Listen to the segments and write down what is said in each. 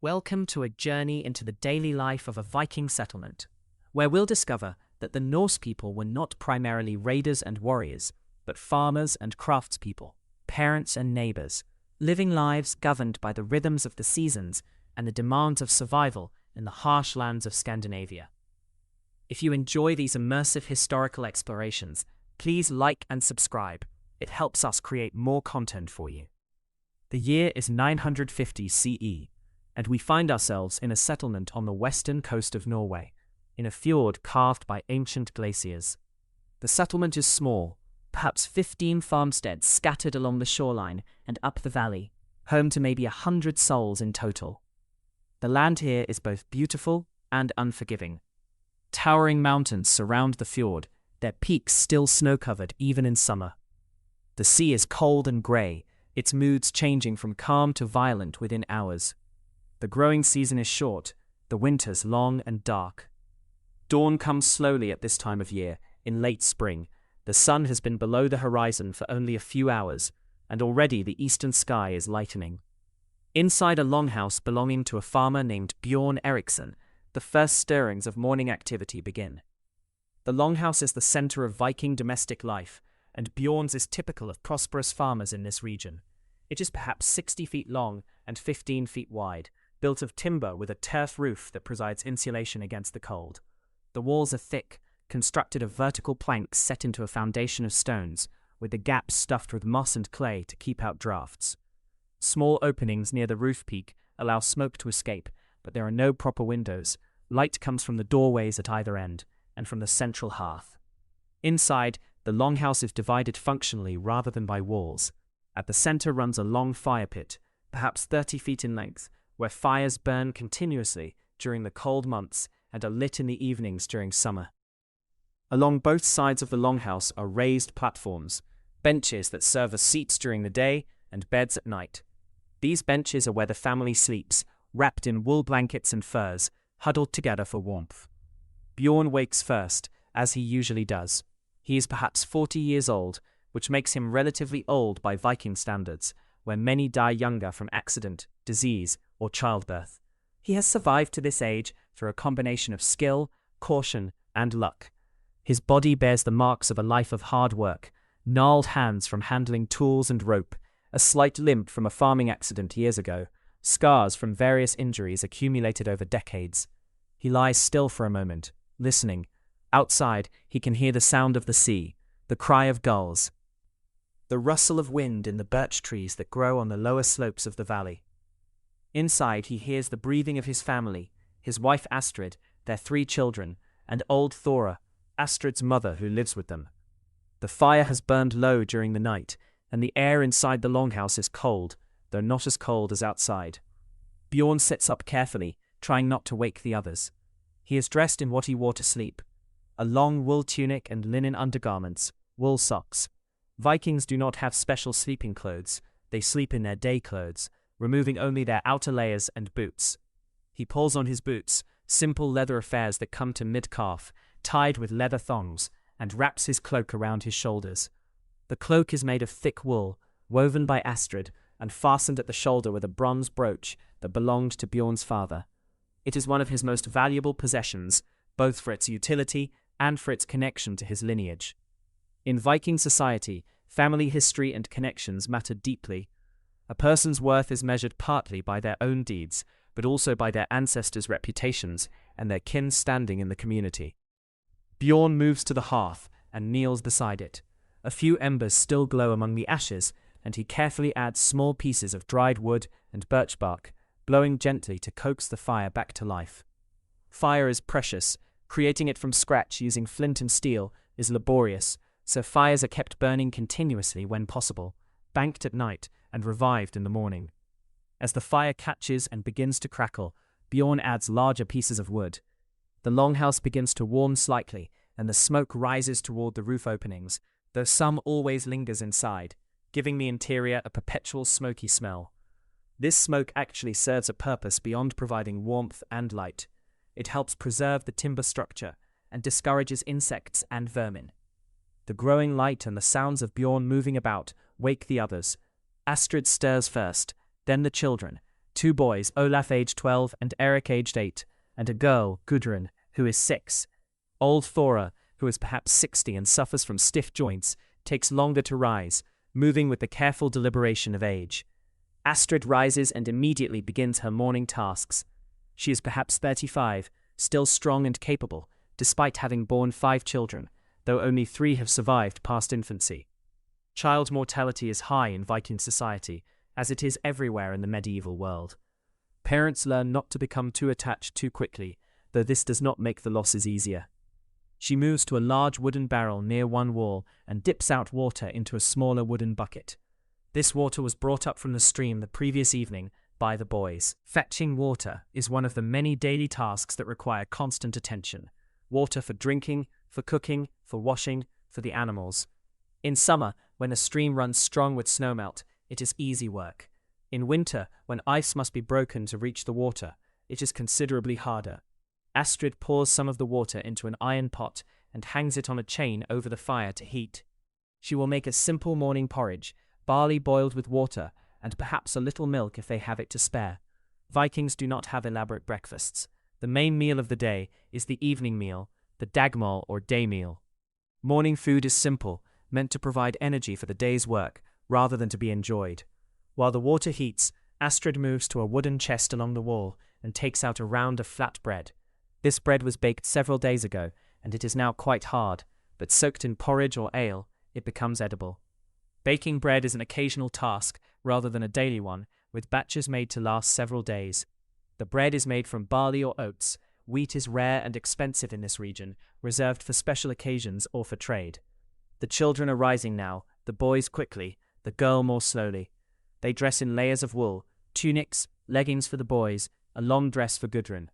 Welcome to a journey into the daily life of a Viking settlement, where we'll discover that the Norse people were not primarily raiders and warriors, but farmers and craftspeople, parents and neighbors, living lives governed by the rhythms of the seasons and the demands of survival in the harsh lands of Scandinavia. If you enjoy these immersive historical explorations, please like and subscribe. It helps us create more content for you. The year is 950 CE, and we find ourselves in a settlement on the western coast of Norway, in a fjord carved by ancient glaciers. The settlement is small, perhaps 15 farmsteads scattered along the shoreline and up the valley, home to maybe 100 souls in total. The land here is both beautiful and unforgiving. Towering mountains surround the fjord, their peaks still snow-covered even in summer. The sea is cold and grey, its moods changing from calm to violent within hours. The growing season is short, the winters long and dark. Dawn comes slowly at this time of year, in late spring. The sun has been below the horizon for only a few hours, and already the eastern sky is lightening. Inside a longhouse belonging to a farmer named Bjorn Eriksson, the first stirrings of morning activity begin. The longhouse is the center of Viking domestic life, and Bjorn's is typical of prosperous farmers in this region. It is perhaps 60 feet long and 15 feet wide, built of timber with a turf roof that provides insulation against the cold. The walls are thick, constructed of vertical planks set into a foundation of stones, with the gaps stuffed with moss and clay to keep out drafts. Small openings near the roof peak allow smoke to escape, but there are no proper windows. Light comes from the doorways at either end, and from the central hearth. Inside, the longhouse is divided functionally rather than by walls. At the center runs a long fire pit, perhaps 30 feet in length, where fires burn continuously during the cold months and are lit in the evenings during summer. Along both sides of the longhouse are raised platforms, benches that serve as seats during the day and beds at night. These benches are where the family sleeps, wrapped in wool blankets and furs, huddled together for warmth. Bjorn wakes first, as he usually does. He is perhaps 40 years old, which makes him relatively old by Viking standards, where many die younger from accident, disease, or childbirth. He has survived to this age through a combination of skill, caution, and luck. His body bears the marks of a life of hard work, gnarled hands from handling tools and rope, a slight limp from a farming accident years ago, scars from various injuries accumulated over decades. He lies still for a moment, listening. Outside, he can hear the sound of the sea, the cry of gulls, the rustle of wind in the birch trees that grow on the lower slopes of the valley. Inside, he hears the breathing of his family, his wife Astrid, their 3 children, and old Thora, Astrid's mother who lives with them. The fire has burned low during the night, and the air inside the longhouse is cold, though not as cold as outside. Bjorn sits up carefully, trying not to wake the others. He is dressed in what he wore to sleep: a long wool tunic and linen undergarments, wool socks. Vikings do not have special sleeping clothes. They sleep in their day clothes, removing only their outer layers and boots. He pulls on his boots, simple leather affairs that come to mid-calf, tied with leather thongs, and wraps his cloak around his shoulders. The cloak is made of thick wool, woven by Astrid, and fastened at the shoulder with a bronze brooch that belonged to Bjorn's father. It is one of his most valuable possessions, both for its utility and for its connection to his lineage. In Viking society, family history and connections matter deeply. A person's worth is measured partly by their own deeds, but also by their ancestors' reputations and their kin's standing in the community. Bjorn moves to the hearth and kneels beside it. A few embers still glow among the ashes, and he carefully adds small pieces of dried wood and birch bark, blowing gently to coax the fire back to life. Fire is precious. Creating it from scratch using flint and steel is laborious, so fires are kept burning continuously when possible, banked at night and revived in the morning. As the fire catches and begins to crackle, Bjorn adds larger pieces of wood. The longhouse begins to warm slightly, and the smoke rises toward the roof openings, though some always lingers inside, giving the interior a perpetual smoky smell. This smoke actually serves a purpose beyond providing warmth and light. It helps preserve the timber structure and discourages insects and vermin. The growing light and the sounds of Bjorn moving about wake the others. Astrid stirs first, then the children, Two boys, Olaf aged 12 and Eric aged 8, and a girl, Gudrun, who is 6. Old Thora, who is perhaps 60 and suffers from stiff joints, takes longer to rise, moving with the careful deliberation of age. Astrid rises and immediately begins her morning tasks. She is perhaps 35, still strong and capable, despite having borne 5 children, though only 3 have survived past infancy. Child mortality is high in Viking society, as it is everywhere in the medieval world. Parents learn not to become too attached too quickly, though this does not make the losses easier. She moves to a large wooden barrel near one wall and dips out water into a smaller wooden bucket. This water was brought up from the stream the previous evening by the boys. Fetching water is one of the many daily tasks that require constant attention. Water for drinking, for cooking, for washing, for the animals. In summer, when a stream runs strong with snowmelt, it is easy work. In winter, when ice must be broken to reach the water, it is considerably harder. Astrid pours some of the water into an iron pot and hangs it on a chain over the fire to heat. She will make a simple morning porridge, barley boiled with water, and perhaps a little milk if they have it to spare. Vikings do not have elaborate breakfasts. The main meal of the day is the evening meal, the dagmal or day meal. Morning food is simple, meant to provide energy for the day's work, rather than to be enjoyed. While the water heats, Astrid moves to a wooden chest along the wall and takes out a round of flat bread. This bread was baked several days ago, and it is now quite hard, but soaked in porridge or ale, it becomes edible. Baking bread is an occasional task, rather than a daily one, with batches made to last several days. The bread is made from barley or oats. Wheat is rare and expensive in this region, reserved for special occasions or for trade. The children are rising now, the boys quickly, the girl more slowly. They dress in layers of wool, tunics, leggings for the boys, a long dress for Gudrun.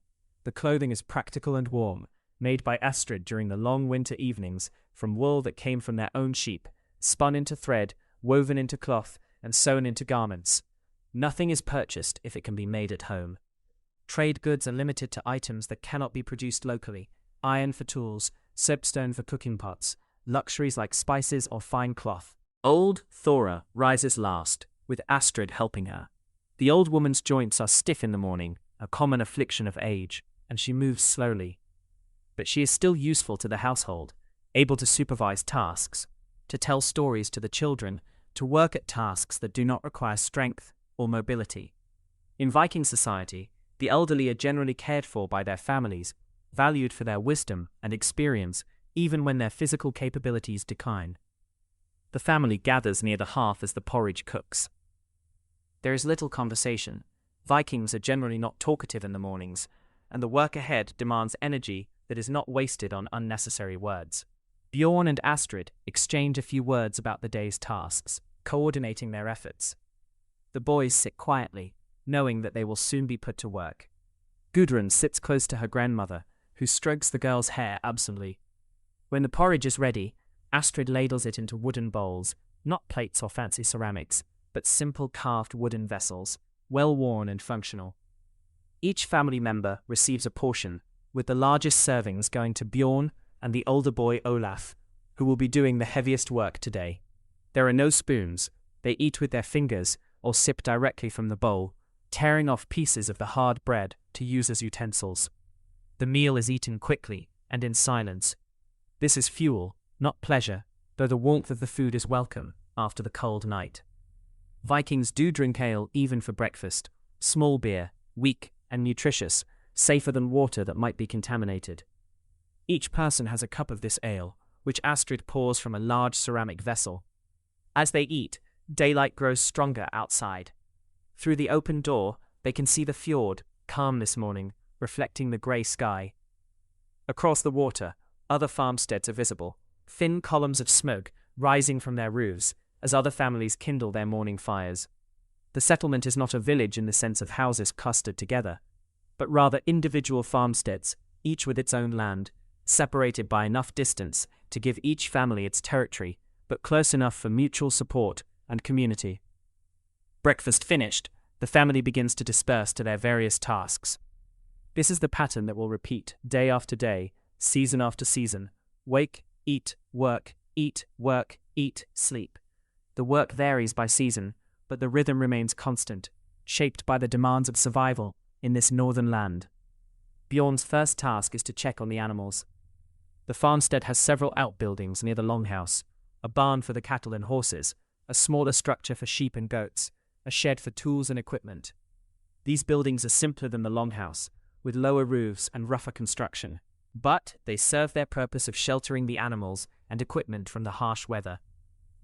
The clothing is practical and warm, made by Astrid during the long winter evenings from wool that came from their own sheep, spun into thread, woven into cloth, and sewn into garments. Nothing is purchased if it can be made at home. Trade goods are limited to items that cannot be produced locally: iron for tools, soapstone for cooking pots, luxuries like spices or fine cloth. Old Thora rises last, with Astrid helping her. The old woman's joints are stiff in the morning, a common affliction of age, and she moves slowly. But she is still useful to the household, able to supervise tasks, to tell stories to the children, to work at tasks that do not require strength or mobility. In Viking society, the elderly are generally cared for by their families, valued for their wisdom and experience, even when their physical capabilities decline. The family gathers near the hearth as the porridge cooks. There is little conversation. Vikings are generally not talkative in the mornings, and the work ahead demands energy that is not wasted on unnecessary words. Bjorn and Astrid exchange a few words about the day's tasks, coordinating their efforts. The boys sit quietly, knowing that they will soon be put to work. Gudrun sits close to her grandmother, who strokes the girl's hair absently. When the porridge is ready, Astrid ladles it into wooden bowls, not plates or fancy ceramics, but simple carved wooden vessels, well-worn and functional. Each family member receives a portion, with the largest servings going to Bjorn and the older boy Olaf, who will be doing the heaviest work today. There are no spoons. They eat with their fingers or sip directly from the bowl, tearing off pieces of the hard bread to use as utensils. The meal is eaten quickly and in silence. This is fuel, not pleasure, though the warmth of the food is welcome after the cold night. Vikings do drink ale even for breakfast, small beer, weak and nutritious, safer than water that might be contaminated. Each person has a cup of this ale, which Astrid pours from a large ceramic vessel. As they eat, daylight grows stronger outside. Through the open door, they can see the fjord, calm this morning, reflecting the grey sky. Across the water, other farmsteads are visible, thin columns of smoke rising from their roofs as other families kindle their morning fires. The settlement is not a village in the sense of houses clustered together, but rather individual farmsteads, each with its own land, separated by enough distance to give each family its territory, but close enough for mutual support and community. Breakfast finished, the family begins to disperse to their various tasks. This is the pattern that will repeat day after day, season after season. Wake, eat, work, eat, sleep. The work varies by season, but the rhythm remains constant. shaped by the demands of survival in this northern land. Bjorn's first task is to check on the animals. The farmstead has several outbuildings near the longhouse, a barn for the cattle and horses, a smaller structure for sheep and goats, a shed for tools and equipment. These buildings are simpler than the longhouse, with lower roofs and rougher construction, but they serve their purpose of sheltering the animals and equipment from the harsh weather.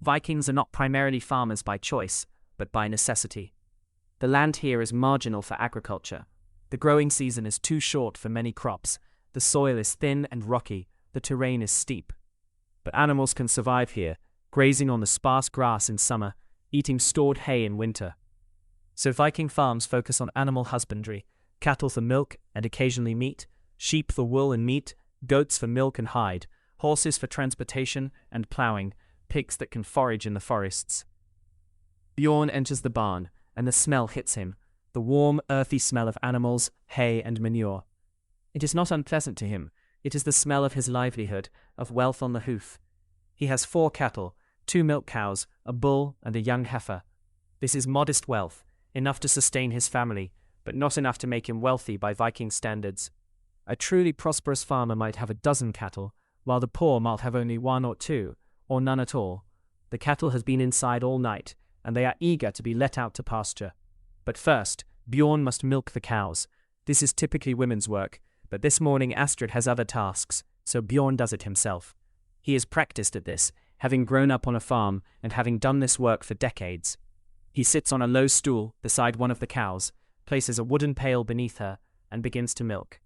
Vikings are not primarily farmers by choice, but by necessity. The land here is marginal for agriculture. The growing season is too short for many crops, the soil is thin and rocky, the terrain is steep. But animals can survive here, grazing on the sparse grass in summer, eating stored hay in winter. So Viking farms focus on animal husbandry, cattle for milk and occasionally meat, sheep for wool and meat, goats for milk and hide, horses for transportation and plowing, pigs that can forage in the forests. Bjorn enters the barn, and the smell hits him, the warm, earthy smell of animals, hay and manure. It is not unpleasant to him. It is the smell of his livelihood, of wealth on the hoof. He has 4 cattle, 2 milk cows, a bull and a young heifer. This is modest wealth, enough to sustain his family, but not enough to make him wealthy by Viking standards. A truly prosperous farmer might have a dozen cattle, while the poor might have only 1 or 2, or none at all. The cattle has been inside all night, and they are eager to be let out to pasture. But first, Bjorn must milk the cows. This is typically women's work, but this morning Astrid has other tasks, so Bjorn does it himself. He is practiced at this, having grown up on a farm and having done this work for decades. He sits on a low stool beside one of the cows, places a wooden pail beneath her, and begins to milk.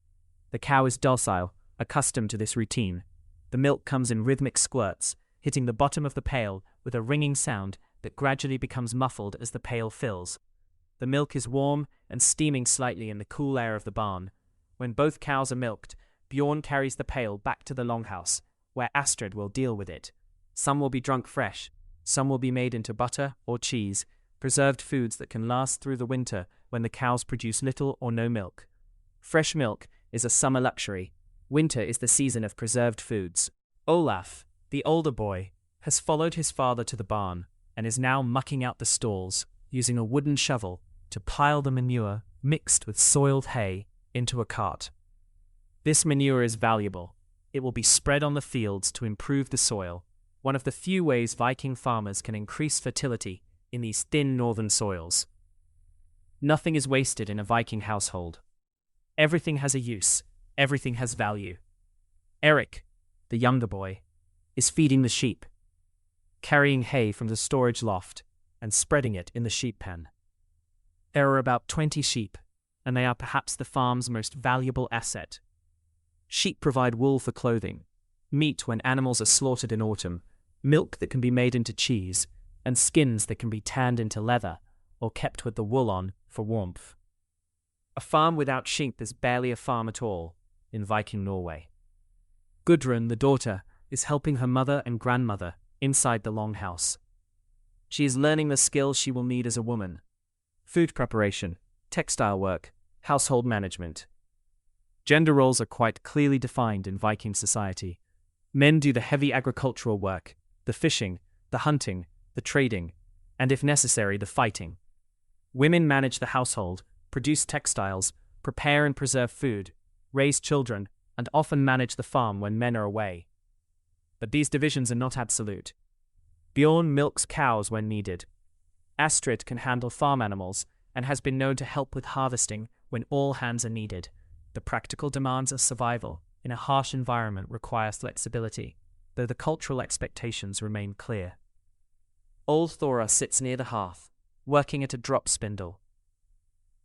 The cow is docile, accustomed to this routine. The milk comes in rhythmic squirts, hitting the bottom of the pail with a ringing sound that gradually becomes muffled as the pail fills. The milk is warm and steaming slightly in the cool air of the barn. When both cows are milked, Bjorn carries the pail back to the longhouse, where Astrid will deal with it. Some will be drunk fresh, some will be made into butter or cheese, preserved foods that can last through the winter when the cows produce little or no milk. Fresh milk is a summer luxury. Winter is the season of preserved foods. Olaf, the older boy, has followed his father to the barn and is now mucking out the stalls, using a wooden shovel to pile the manure mixed with soiled hay into a cart. This manure is valuable. It will be spread on the fields to improve the soil, one of the few ways Viking farmers can increase fertility in these thin northern soils. Nothing is wasted in a Viking household. Everything has a use, everything has value. Eric, the younger boy, is feeding the sheep, carrying hay from the storage loft and spreading it in the sheep pen. There are about 20 sheep, and they are perhaps the farm's most valuable asset. Sheep provide wool for clothing, meat when animals are slaughtered in autumn, milk that can be made into cheese, and skins that can be tanned into leather or kept with the wool on for warmth. A farm without sheep is barely a farm at all in Viking Norway. Gudrun, the daughter, is helping her mother and grandmother inside the longhouse. She is learning the skills she will need as a woman: food preparation, textile work, household management. Gender roles are quite clearly defined in Viking society. Men do the heavy agricultural work, the fishing, the hunting, the trading, and if necessary, the fighting. Women manage the household, produce textiles, prepare and preserve food, raise children, and often manage the farm when men are away. But these divisions are not absolute. Bjorn milks cows when needed. Astrid can handle farm animals and has been known to help with harvesting when all hands are needed. The practical demands of survival in a harsh environment require flexibility, though the cultural expectations remain clear. Old Thora sits near the hearth, working at a drop spindle.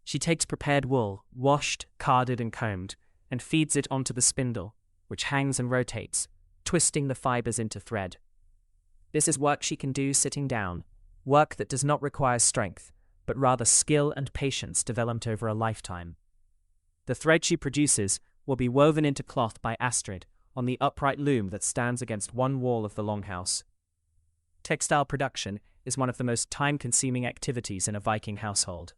She takes prepared wool, washed, carded and combed, and feeds it onto the spindle, which hangs and rotates, twisting the fibers into thread. This is work she can do sitting down, work that does not require strength, but rather skill and patience developed over a lifetime. The thread she produces will be woven into cloth by Astrid on the upright loom that stands against one wall of the longhouse. Textile production is one of the most time-consuming activities in a Viking household.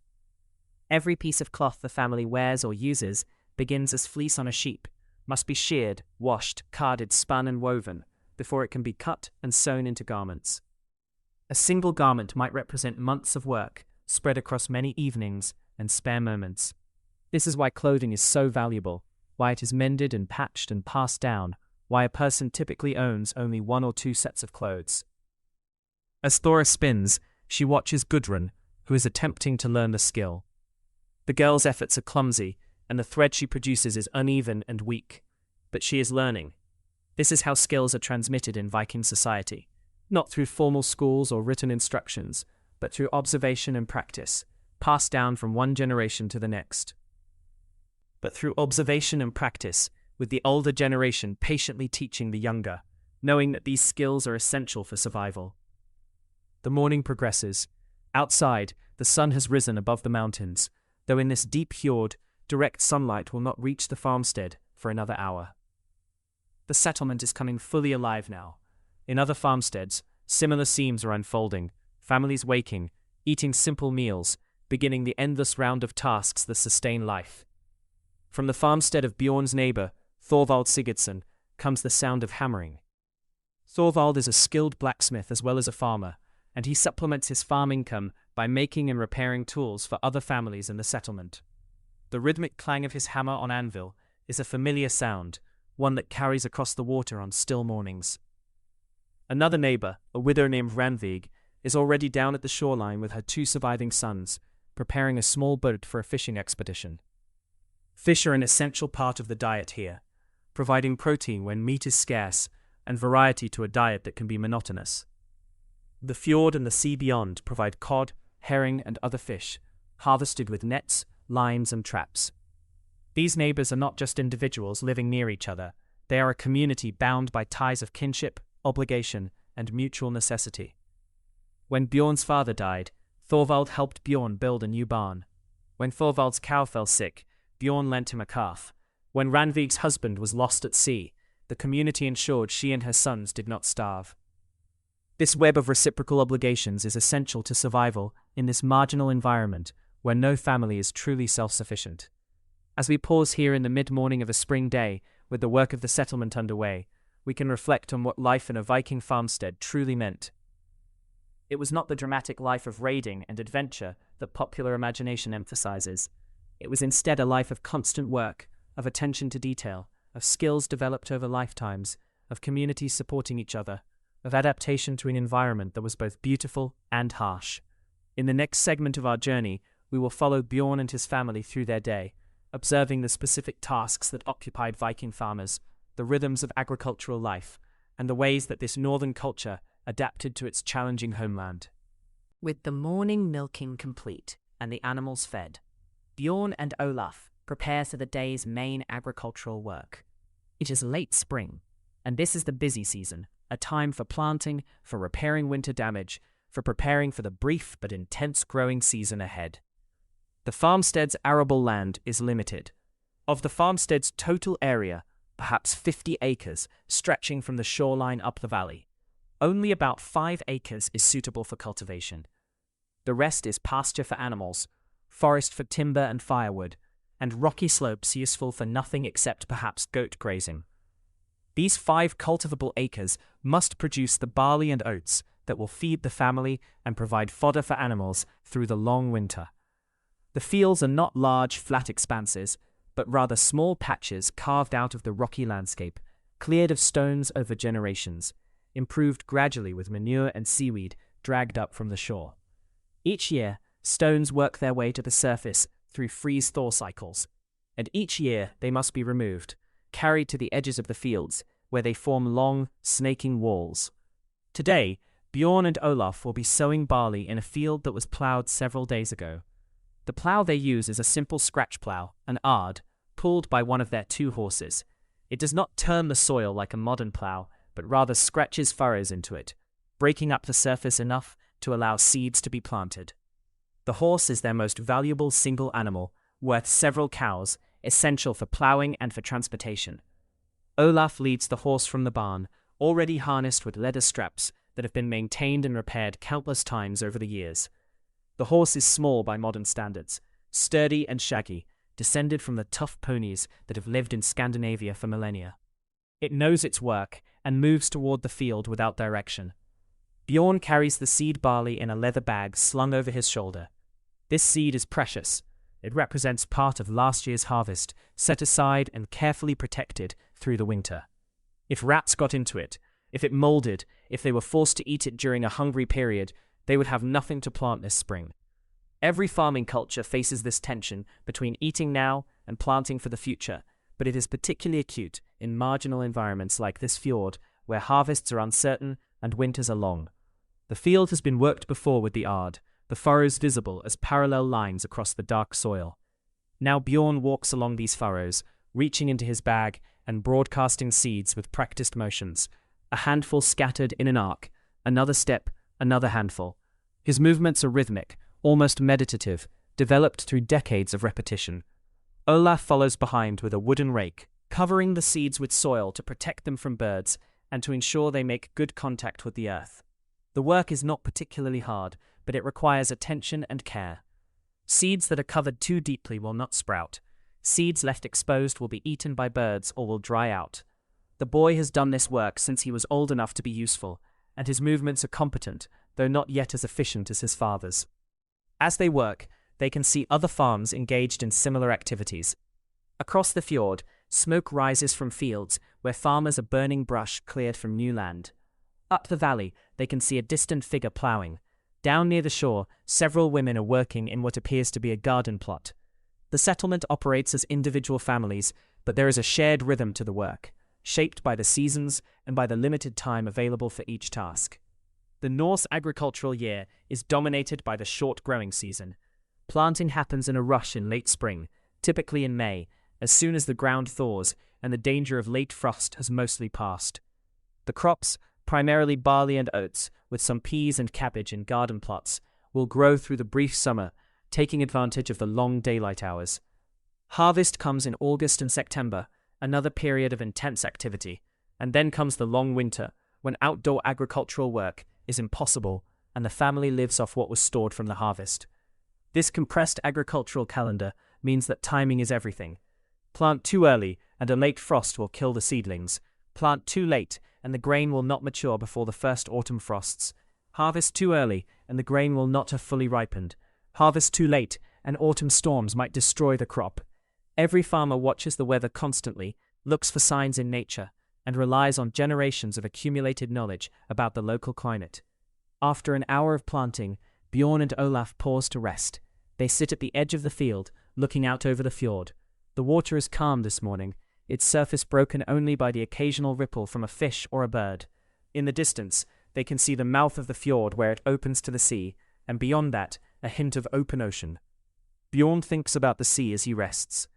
Every piece of cloth the family wears or uses begins as fleece on a sheep, must be sheared, washed, carded, spun and woven before it can be cut and sewn into garments. A single garment might represent months of work, spread across many evenings and spare moments. This is why clothing is so valuable, why it is mended and patched and passed down, why a person typically owns only 1 or 2 sets of clothes. As Thora spins, she watches Gudrun, who is attempting to learn the skill. The girl's efforts are clumsy, and the thread she produces is uneven and weak. But she is learning. This is how skills are transmitted in Viking society, not through formal schools or written instructions, but through observation and practice, passed down from one generation to the next. With the older generation patiently teaching the younger, knowing that these skills are essential for survival. The morning progresses. Outside, the sun has risen above the mountains, though in this deep fjord, direct sunlight will not reach the farmstead for another hour. The settlement is coming fully alive now. In other farmsteads, similar scenes are unfolding, families waking, eating simple meals, beginning the endless round of tasks that sustain life. From the farmstead of Bjorn's neighbor, Thorvald Sigurdsson, comes the sound of hammering. Thorvald is a skilled blacksmith as well as a farmer, and he supplements his farm income by making and repairing tools for other families in the settlement. The rhythmic clang of his hammer on anvil is a familiar sound, one that carries across the water on still mornings. Another neighbor, a widow named Ranvig, is already down at the shoreline with her 2 surviving sons, preparing a small boat for a fishing expedition. Fish are an essential part of the diet here, providing protein when meat is scarce and variety to a diet that can be monotonous. The fjord and the sea beyond provide cod, herring, and other fish, harvested with nets, lines, and traps. These neighbors are not just individuals living near each other, they are a community bound by ties of kinship, obligation, and mutual necessity. When Bjorn's father died, Thorvald helped Bjorn build a new barn. When Thorvald's cow fell sick, Bjorn lent him a calf. When Ranvig's husband was lost at sea, the community ensured she and her sons did not starve. This web of reciprocal obligations is essential to survival in this marginal environment where no family is truly self-sufficient. As we pause here in the mid-morning of a spring day with the work of the settlement underway, we can reflect on what life in a Viking farmstead truly meant. It was not the dramatic life of raiding and adventure that popular imagination emphasizes. It was instead a life of constant work, of attention to detail, of skills developed over lifetimes, of communities supporting each other, of adaptation to an environment that was both beautiful and harsh. In the next segment of our journey, we will follow Bjorn and his family through their day, observing the specific tasks that occupied Viking farmers, the rhythms of agricultural life, and the ways that this northern culture adapted to its challenging homeland. With the morning milking complete and the animals fed, Bjorn and Olaf prepare for the day's main agricultural work. It is late spring, and this is the busy season, a time for planting, for repairing winter damage, for preparing for the brief but intense growing season ahead. The farmstead's arable land is limited. Of the farmstead's total area, perhaps 50 acres, stretching from the shoreline up the valley, only about 5 acres is suitable for cultivation. The rest is pasture for animals, forest for timber and firewood, and rocky slopes useful for nothing except perhaps goat grazing. These 5 cultivable acres must produce the barley and oats that will feed the family and provide fodder for animals through the long winter. The fields are not large, flat expanses, but rather small patches carved out of the rocky landscape, cleared of stones over generations, improved gradually with manure and seaweed dragged up from the shore. Each year, stones work their way to the surface through freeze-thaw cycles, and each year they must be removed, carried to the edges of the fields, where they form long, snaking walls. Today, Bjorn and Olaf will be sowing barley in a field that was ploughed several days ago. The plough they use is a simple scratch plough, an ard, pulled by one of their 2 horses. It does not turn the soil like a modern plough, but rather scratches furrows into it, breaking up the surface enough to allow seeds to be planted. The horse is their most valuable single animal, worth several cows, essential for ploughing and for transportation. Olaf leads the horse from the barn, already harnessed with leather straps that have been maintained and repaired countless times over the years. The horse is small by modern standards, sturdy and shaggy, descended from the tough ponies that have lived in Scandinavia for millennia. It knows its work and moves toward the field without direction. Bjorn carries the seed barley in a leather bag slung over his shoulder. This seed is precious. It represents part of last year's harvest, set aside and carefully protected through the winter. If rats got into it, if it molded, if they were forced to eat it during a hungry period, they would have nothing to plant this spring. Every farming culture faces this tension between eating now and planting for the future, but it is particularly acute in marginal environments like this fjord, where harvests are uncertain and winters are long. The field has been worked before with the ard, the furrows visible as parallel lines across the dark soil. Now Bjorn walks along these furrows, reaching into his bag and broadcasting seeds with practiced motions, a handful scattered in an arc, another step, another handful. His movements are rhythmic, almost meditative, developed through decades of repetition. Olaf follows behind with a wooden rake, covering the seeds with soil to protect them from birds and to ensure they make good contact with the earth. The work is not particularly hard, but it requires attention and care. Seeds that are covered too deeply will not sprout. Seeds left exposed will be eaten by birds or will dry out. The boy has done this work since he was old enough to be useful, and his movements are competent, though not yet as efficient as his father's. As they work, they can see other farms engaged in similar activities. Across the fjord, smoke rises from fields where farmers are burning brush cleared from new land. Up the valley, they can see a distant figure plowing. Down near the shore, several women are working in what appears to be a garden plot. The settlement operates as individual families, but there is a shared rhythm to the work, shaped by the seasons and by the limited time available for each task. The Norse agricultural year is dominated by the short growing season. Planting happens in a rush in late spring, typically in May, as soon as the ground thaws and the danger of late frost has mostly passed. The crops, primarily barley and oats, with some peas and cabbage in garden plots, will grow through the brief summer, taking advantage of the long daylight hours. Harvest comes in August and September, another period of intense activity, and then comes the long winter, when outdoor agricultural work is impossible and the family lives off what was stored from the harvest. This compressed agricultural calendar means that timing is everything. Plant too early and a late frost will kill the seedlings. Plant too late and the grain will not mature before the first autumn frosts. Harvest too early and the grain will not have fully ripened. Harvest too late and autumn storms might destroy the crop. Every farmer watches the weather constantly, looks for signs in nature, and relies on generations of accumulated knowledge about the local climate. After an hour of planting, Bjorn and Olaf pause to rest. They sit at the edge of the field, looking out over the fjord. The water is calm this morning, its surface broken only by the occasional ripple from a fish or a bird. In the distance, they can see the mouth of the fjord where it opens to the sea, and beyond that, a hint of open ocean. Bjorn thinks about the sea as he rests.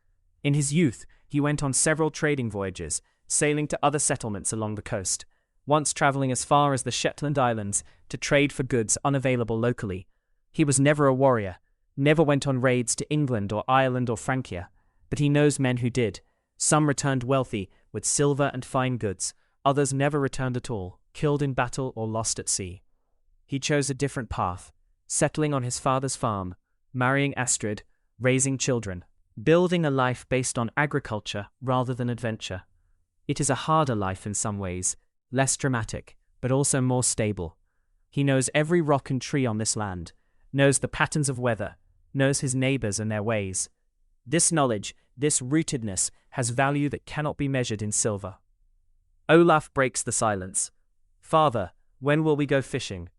In his youth, he went on several trading voyages, sailing to other settlements along the coast, once traveling as far as the Shetland Islands to trade for goods unavailable locally. He was never a warrior, never went on raids to England or Ireland or Francia, but he knows men who did. Some returned wealthy, with silver and fine goods, others never returned at all, killed in battle or lost at sea. He chose a different path, settling on his father's farm, marrying Astrid, raising children, building a life based on agriculture rather than adventure. It is a harder life in some ways, less dramatic, but also more stable. He knows every rock and tree on this land, knows the patterns of weather, knows his neighbors and their ways. This knowledge, this rootedness, has value that cannot be measured in silver. Olaf breaks the silence. "Father, when will we go fishing?"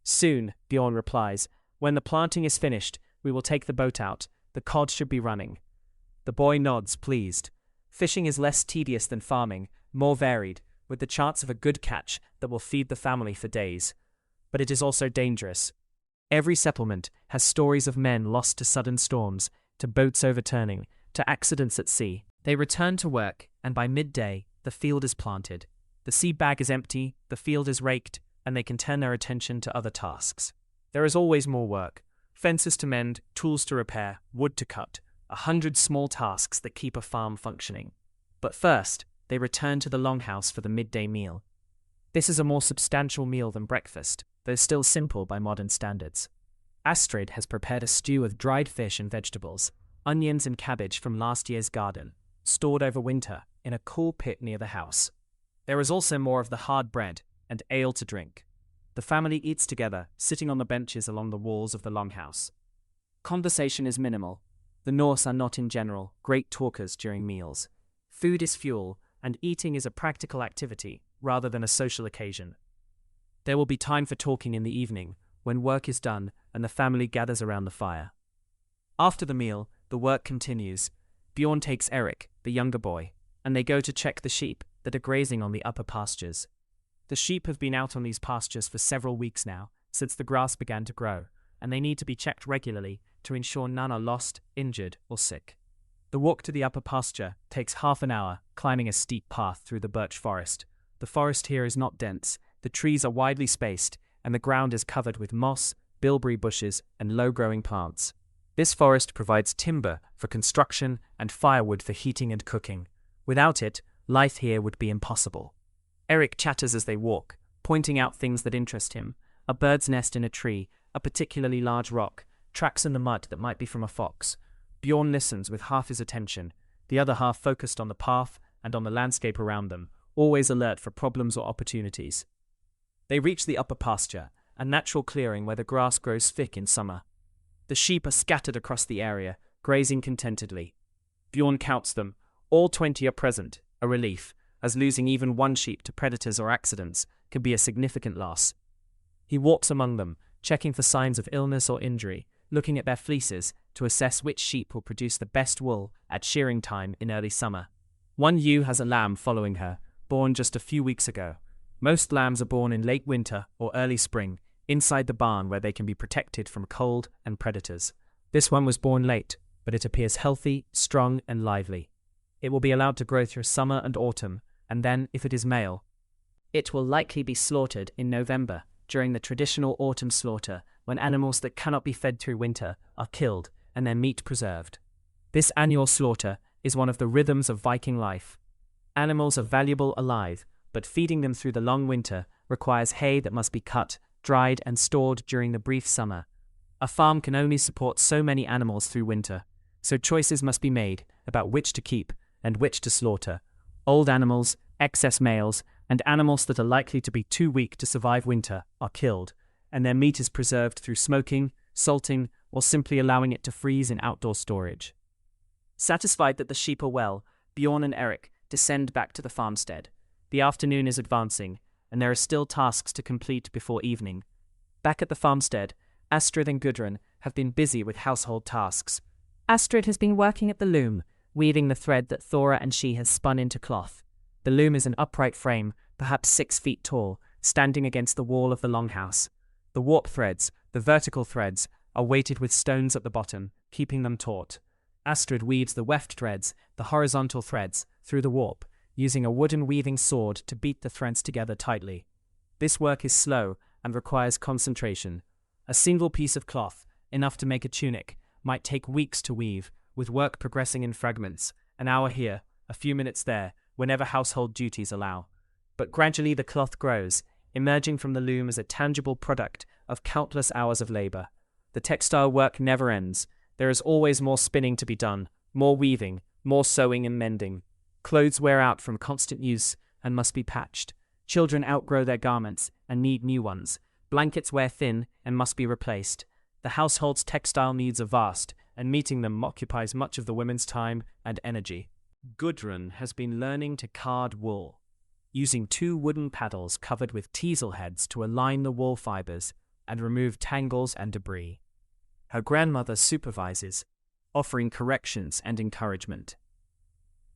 "Soon," Bjorn replies. "When the planting is finished, we will take the boat out. The cod should be running." The boy nods, pleased. Fishing is less tedious than farming, more varied, with the chance of a good catch that will feed the family for days. But it is also dangerous. Every settlement has stories of men lost to sudden storms, to boats overturning, to accidents at sea. They return to work, and by midday, the field is planted. The seed bag is empty, the field is raked, and they can turn their attention to other tasks. There is always more work. Fences to mend, tools to repair, wood to cut, 100 small tasks that keep a farm functioning. But first, they return to the longhouse for the midday meal. This is a more substantial meal than breakfast, though still simple by modern standards. Astrid has prepared a stew of dried fish and vegetables, onions and cabbage from last year's garden, stored over winter in a cool pit near the house. There is also more of the hard bread and ale to drink. The family eats together, sitting on the benches along the walls of the longhouse. Conversation is minimal. The Norse are not in general great talkers during meals. Food is fuel, and eating is a practical activity rather than a social occasion. There will be time for talking in the evening, when work is done and the family gathers around the fire. After the meal, the work continues. Bjorn takes Eric, the younger boy, and they go to check the sheep that are grazing on the upper pastures. The sheep have been out on these pastures for several weeks now, since the grass began to grow, and they need to be checked regularly to ensure none are lost, injured, or sick. The walk to the upper pasture takes half an hour, climbing a steep path through the birch forest. The forest here is not dense, the trees are widely spaced, and the ground is covered with moss, bilberry bushes, and low-growing plants. This forest provides timber for construction and firewood for heating and cooking. Without it, life here would be impossible. Eric chatters as they walk, pointing out things that interest him: a bird's nest in a tree, a particularly large rock, tracks in the mud that might be from a fox. Bjorn listens with half his attention, the other half focused on the path and on the landscape around them, always alert for problems or opportunities. They reach the upper pasture, a natural clearing where the grass grows thick in summer. The sheep are scattered across the area, grazing contentedly. Bjorn counts them. All 20 are present, a relief, as losing even one sheep to predators or accidents can be a significant loss. He walks among them, checking for signs of illness or injury, looking at their fleeces to assess which sheep will produce the best wool at shearing time in early summer. One ewe has a lamb following her, born just a few weeks ago. Most lambs are born in late winter or early spring, inside the barn where they can be protected from cold and predators. This one was born late, but it appears healthy, strong, and lively. It will be allowed to grow through summer and autumn, and then, if it is male, it will likely be slaughtered in November, during the traditional autumn slaughter, when animals that cannot be fed through winter are killed and their meat preserved. This annual slaughter is one of the rhythms of Viking life. Animals are valuable alive, but feeding them through the long winter requires hay that must be cut, dried, and stored during the brief summer. A farm can only support so many animals through winter, so choices must be made about which to keep and which to slaughter. Old animals, excess males, and animals that are likely to be too weak to survive winter are killed, and their meat is preserved through smoking, salting, or simply allowing it to freeze in outdoor storage. Satisfied that the sheep are well, Bjorn and Eric descend back to the farmstead. The afternoon is advancing, and there are still tasks to complete before evening. Back at the farmstead, Astrid and Gudrun have been busy with household tasks. Astrid has been working at the loom, weaving the thread that Thora and she has spun into cloth. The loom is an upright frame, perhaps 6 feet tall, standing against the wall of the longhouse. The warp threads, the vertical threads, are weighted with stones at the bottom, keeping them taut. Astrid weaves the weft threads, the horizontal threads, through the warp, using a wooden weaving sword to beat the threads together tightly. This work is slow and requires concentration. A single piece of cloth, enough to make a tunic, might take weeks to weave, with work progressing in fragments, an hour here, a few minutes there, whenever household duties allow. But gradually the cloth grows, emerging from the loom as a tangible product of countless hours of labor. The textile work never ends. There is always more spinning to be done, more weaving, more sewing and mending. Clothes wear out from constant use and must be patched. Children outgrow their garments and need new ones. Blankets wear thin and must be replaced. The household's textile needs are vast, and meeting them occupies much of the women's time and energy. Gudrun has been learning to card wool, using 2 wooden paddles covered with teasel heads to align the wool fibers and remove tangles and debris. Her grandmother supervises, offering corrections and encouragement.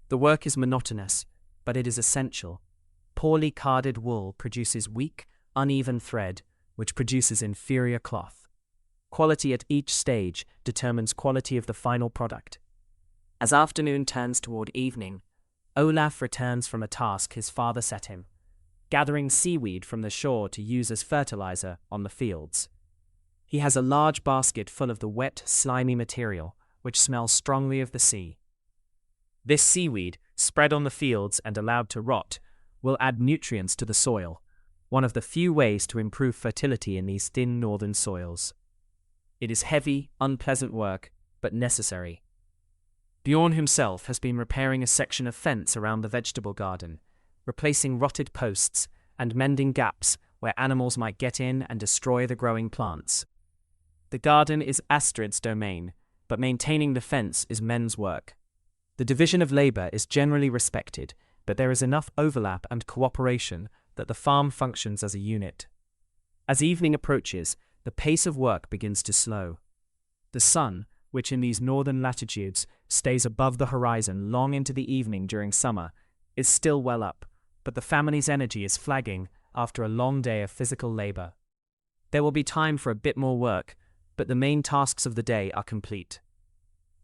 The work is monotonous, but it is essential. Poorly carded wool produces weak, uneven thread, which produces inferior cloth. Quality at each stage determines quality of the final product. As afternoon turns toward evening, Olaf returns from a task his father set him, gathering seaweed from the shore to use as fertilizer on the fields. He has a large basket full of the wet, slimy material, which smells strongly of the sea. This seaweed, spread on the fields and allowed to rot, will add nutrients to the soil, one of the few ways to improve fertility in these thin northern soils. It is heavy, unpleasant work, but necessary. Bjorn himself has been repairing a section of fence around the vegetable garden, replacing rotted posts and mending gaps where animals might get in and destroy the growing plants. The garden is Astrid's domain, but maintaining the fence is men's work. The division of labor is generally respected, but there is enough overlap and cooperation that the farm functions as a unit. As evening approaches, the pace of work begins to slow. The sun, which in these northern latitudes stays above the horizon long into the evening during summer, is still well up, but the family's energy is flagging after a long day of physical labor. There will be time for a bit more work, but the main tasks of the day are complete.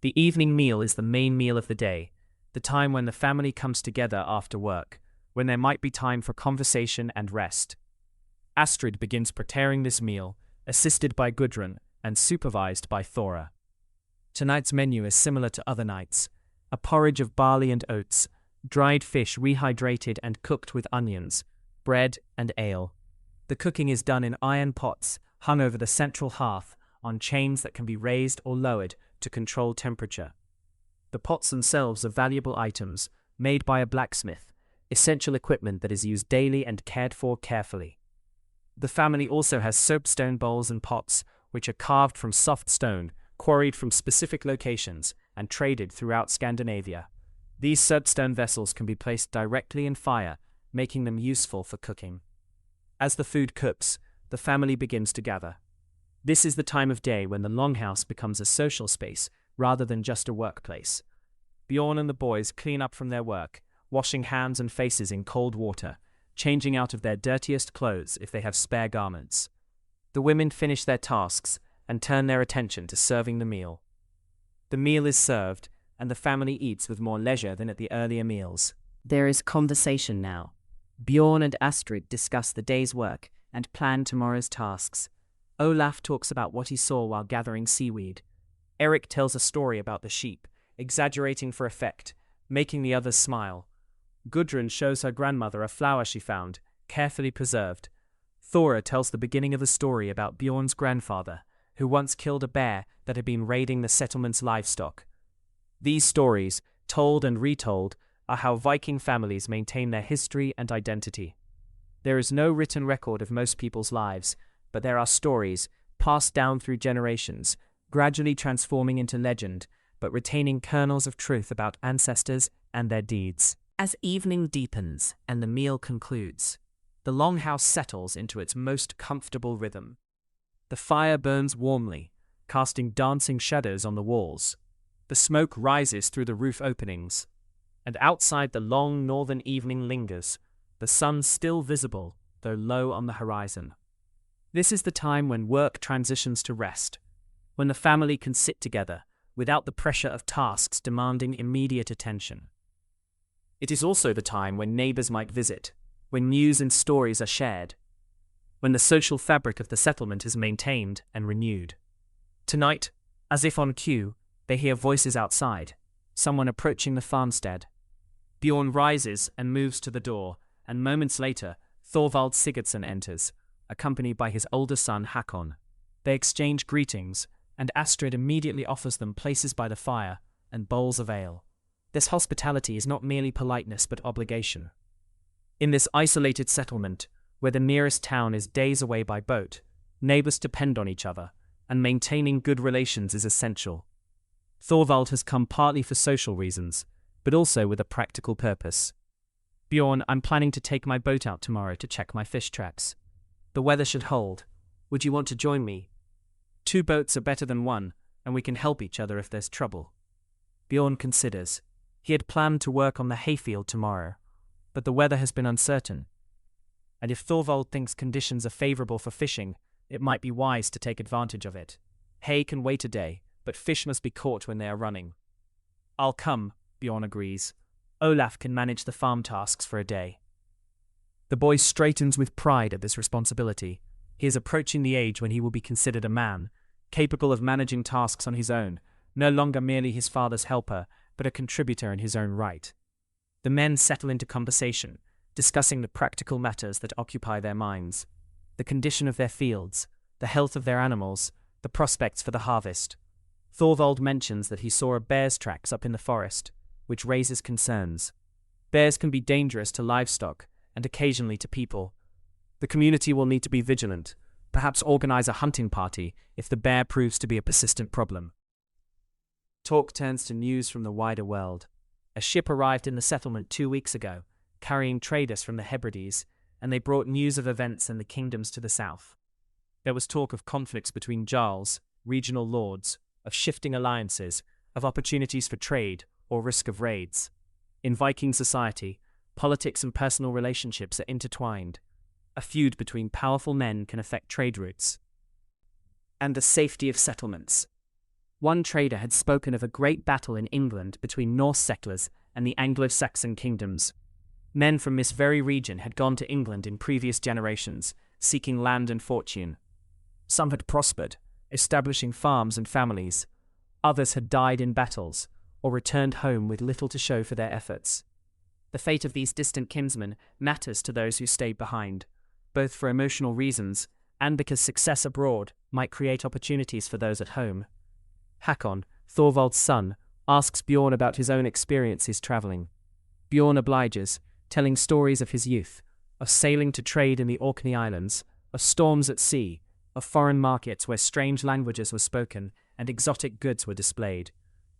The evening meal is the main meal of the day, the time when the family comes together after work, when there might be time for conversation and rest. Astrid begins preparing this meal, assisted by Gudrun and supervised by Thora. Tonight's menu is similar to other nights: a porridge of barley and oats, dried fish rehydrated and cooked with onions, bread and ale. The cooking is done in iron pots hung over the central hearth on chains that can be raised or lowered to control temperature. The pots themselves are valuable items made by a blacksmith, essential equipment that is used daily and cared for carefully. The family also has soapstone bowls and pots, which are carved from soft stone, quarried from specific locations, and traded throughout Scandinavia. These soapstone vessels can be placed directly in fire, making them useful for cooking. As the food cooks, the family begins to gather. This is the time of day when the longhouse becomes a social space rather than just a workplace. Bjorn and the boys clean up from their work, washing hands and faces in cold water, changing out of their dirtiest clothes if they have spare garments. The women finish their tasks and turn their attention to serving the meal. The meal is served, and the family eats with more leisure than at the earlier meals. There is conversation now. Bjorn and Astrid discuss the day's work and plan tomorrow's tasks. Olaf talks about what he saw while gathering seaweed. Eric tells a story about the sheep, exaggerating for effect, making the others smile. Gudrun shows her grandmother a flower she found, carefully preserved. Thora tells the beginning of a story about Bjorn's grandfather, who once killed a bear that had been raiding the settlement's livestock. These stories, told and retold, are how Viking families maintain their history and identity. There is no written record of most people's lives, but there are stories, passed down through generations, gradually transforming into legend, but retaining kernels of truth about ancestors and their deeds. As evening deepens and the meal concludes, the longhouse settles into its most comfortable rhythm. The fire burns warmly, casting dancing shadows on the walls. The smoke rises through the roof openings, and outside the long northern evening lingers, the sun still visible, though low on the horizon. This is the time when work transitions to rest, when the family can sit together without the pressure of tasks demanding immediate attention. It is also the time when neighbors might visit, when news and stories are shared, when the social fabric of the settlement is maintained and renewed. Tonight, as if on cue, they hear voices outside, someone approaching the farmstead. Bjorn rises and moves to the door, and moments later, Thorvald Sigurdsson enters, accompanied by his older son Hakon. They exchange greetings, and Astrid immediately offers them places by the fire and bowls of ale. This hospitality is not merely politeness but obligation. In this isolated settlement, where the nearest town is days away by boat, neighbors depend on each other, and maintaining good relations is essential. Thorvald has come partly for social reasons, but also with a practical purpose. Bjorn, I'm planning to take my boat out tomorrow to check my fish traps. The weather should hold. Would you want to join me? 2 boats are better than 1, and we can help each other if there's trouble. Bjorn considers. He had planned to work on the hayfield tomorrow, but the weather has been uncertain. And if Thorvald thinks conditions are favorable for fishing, it might be wise to take advantage of it. Hay can wait a day, but fish must be caught when they are running. I'll come, Bjorn agrees. Olaf can manage the farm tasks for a day. The boy straightens with pride at this responsibility. He is approaching the age when he will be considered a man, capable of managing tasks on his own, no longer merely his father's helper, but a contributor in his own right. The men settle into conversation, discussing the practical matters that occupy their minds: the condition of their fields, the health of their animals, the prospects for the harvest. Thorvald mentions that he saw a bear's tracks up in the forest, which raises concerns. Bears can be dangerous to livestock and occasionally to people. The community will need to be vigilant, perhaps organize a hunting party if the bear proves to be a persistent problem. Talk turns to news from the wider world. A ship arrived in the settlement 2 weeks ago, carrying traders from the Hebrides, and they brought news of events in the kingdoms to the south. There was talk of conflicts between jarls, regional lords, of shifting alliances, of opportunities for trade or risk of raids. In Viking society, politics and personal relationships are intertwined. A feud between powerful men can affect trade routes. And the safety of settlements. One trader had spoken of a great battle in England between Norse settlers and the Anglo-Saxon kingdoms. Men from this very region had gone to England in previous generations, seeking land and fortune. Some had prospered, establishing farms and families. Others had died in battles, or returned home with little to show for their efforts. The fate of these distant kinsmen matters to those who stayed behind, both for emotional reasons and because success abroad might create opportunities for those at home. Hakon, Thorvald's son, asks Bjorn about his own experiences traveling. Bjorn obliges, telling stories of his youth, of sailing to trade in the Orkney Islands, of storms at sea, of foreign markets where strange languages were spoken and exotic goods were displayed.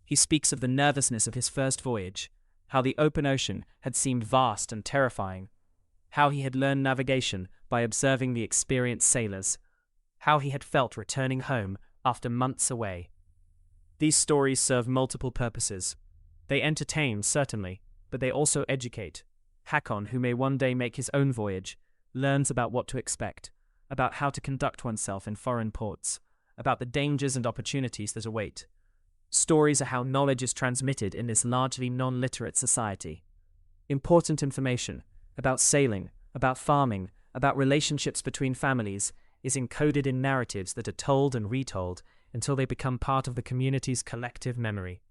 He speaks of the nervousness of his first voyage, how the open ocean had seemed vast and terrifying, how he had learned navigation by observing the experienced sailors, how he had felt returning home after months away. These stories serve multiple purposes. They entertain, certainly, but they also educate. Hakon, who may one day make his own voyage, learns about what to expect, about how to conduct oneself in foreign ports, about the dangers and opportunities that await. Stories are how knowledge is transmitted in this largely non-literate society. Important information about sailing, about farming, about relationships between families is encoded in narratives that are told and retold until they become part of the community's collective memory.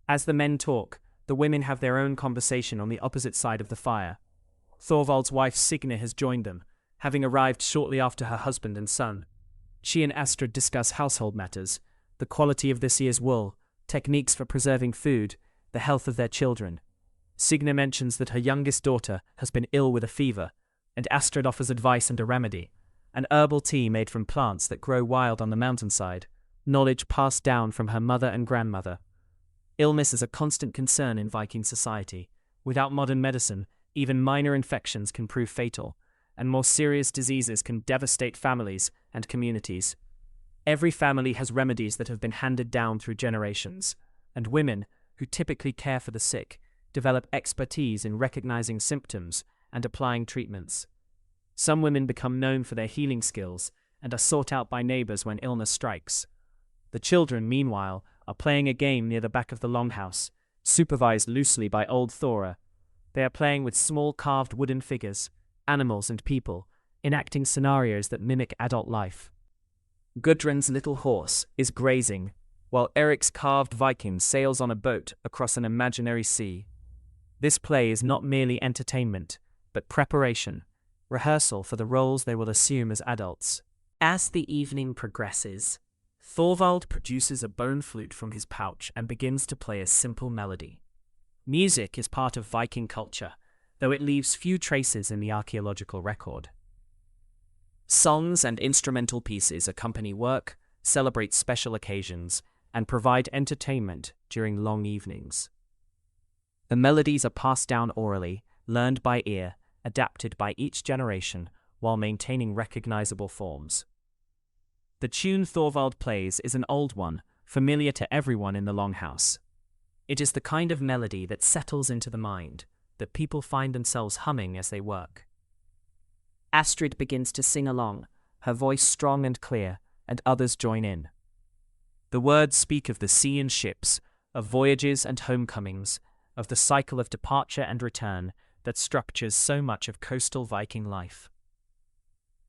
As the men talk, the women have their own conversation on the opposite side of the fire. Thorvald's wife Signe has joined them, having arrived shortly after her husband and son. She and Astrid discuss household matters, the quality of this year's wool, techniques for preserving food, the health of their children. Signe mentions that her youngest daughter has been ill with a fever, and Astrid offers advice and a remedy, an herbal tea made from plants that grow wild on the mountainside, knowledge passed down from her mother and grandmother. Illness is a constant concern in Viking society. Without modern medicine, even minor infections can prove fatal, and more serious diseases can devastate families and communities. Every family has remedies that have been handed down through generations, and women, who typically care for the sick, develop expertise in recognizing symptoms and applying treatments. Some women become known for their healing skills and are sought out by neighbors when illness strikes. The children, meanwhile, are playing a game near the back of the longhouse, supervised loosely by old Thora. They are playing with small carved wooden figures, animals and people, enacting scenarios that mimic adult life. Gudrun's little horse is grazing, while Eric's carved Viking sails on a boat across an imaginary sea. This play is not merely entertainment, but preparation, rehearsal for the roles they will assume as adults. As the evening progresses, Thorvald produces a bone flute from his pouch and begins to play a simple melody. Music is part of Viking culture, though it leaves few traces in the archaeological record. Songs and instrumental pieces accompany work, celebrate special occasions, and provide entertainment during long evenings. The melodies are passed down orally, learned by ear, adapted by each generation, while maintaining recognizable forms. The tune Thorvald plays is an old one, familiar to everyone in the longhouse. It is the kind of melody that settles into the mind, that people find themselves humming as they work. Astrid begins to sing along, her voice strong and clear, and others join in. The words speak of the sea and ships, of voyages and homecomings, of the cycle of departure and return that structures so much of coastal Viking life.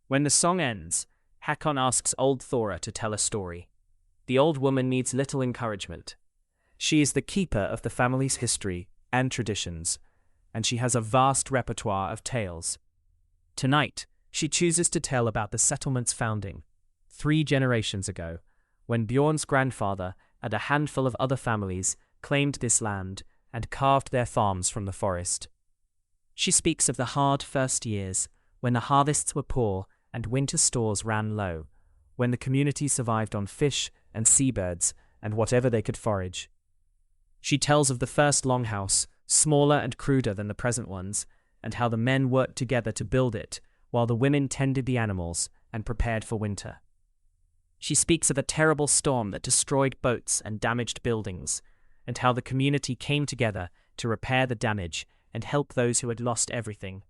When the song ends, Hakon asks old Thora to tell a story. The old woman needs little encouragement. She is the keeper of the family's history and traditions, and she has a vast repertoire of tales. Tonight, she chooses to tell about the settlement's founding, 3 generations ago, when Bjorn's grandfather and a handful of other families claimed this land and carved their farms from the forest. She speaks of the hard first years, when the harvests were poor and winter stores ran low, when the community survived on fish and seabirds and whatever they could forage. She tells of the first longhouse, smaller and cruder than the present ones, and how the men worked together to build it, while the women tended the animals and prepared for winter. She speaks of a terrible storm that destroyed boats and damaged buildings, and how the community came together to repair the damage and help those who had lost everything.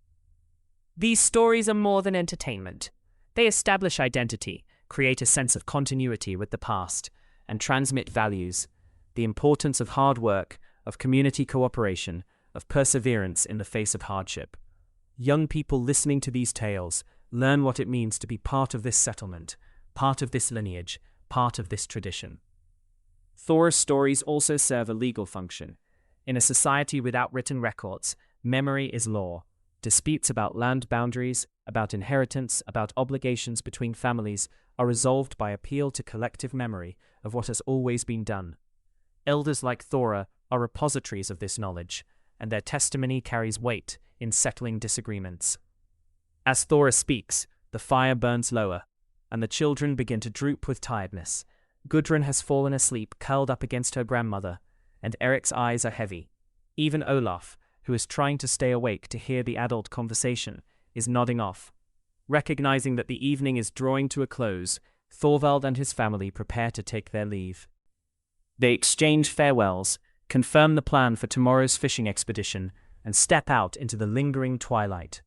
These stories are more than entertainment. They establish identity, create a sense of continuity with the past, and transmit values: the importance of hard work, of community cooperation, of perseverance in the face of hardship. Young people listening to these tales learn what it means to be part of this settlement, part of this lineage, part of this tradition. Thor's stories also serve a legal function. In a society without written records, memory is law. Disputes about land boundaries, about inheritance, about obligations between families are resolved by appeal to collective memory of what has always been done. Elders like Thora are repositories of this knowledge, and their testimony carries weight in settling disagreements. As Thora speaks, the fire burns lower, and the children begin to droop with tiredness. Gudrun has fallen asleep curled up against her grandmother, and Eric's eyes are heavy. Even Olaf, who is trying to stay awake to hear the adult conversation, is nodding off. Recognizing that the evening is drawing to a close, Thorvald and his family prepare to take their leave. They exchange farewells, confirm the plan for tomorrow's fishing expedition, and step out into the lingering twilight.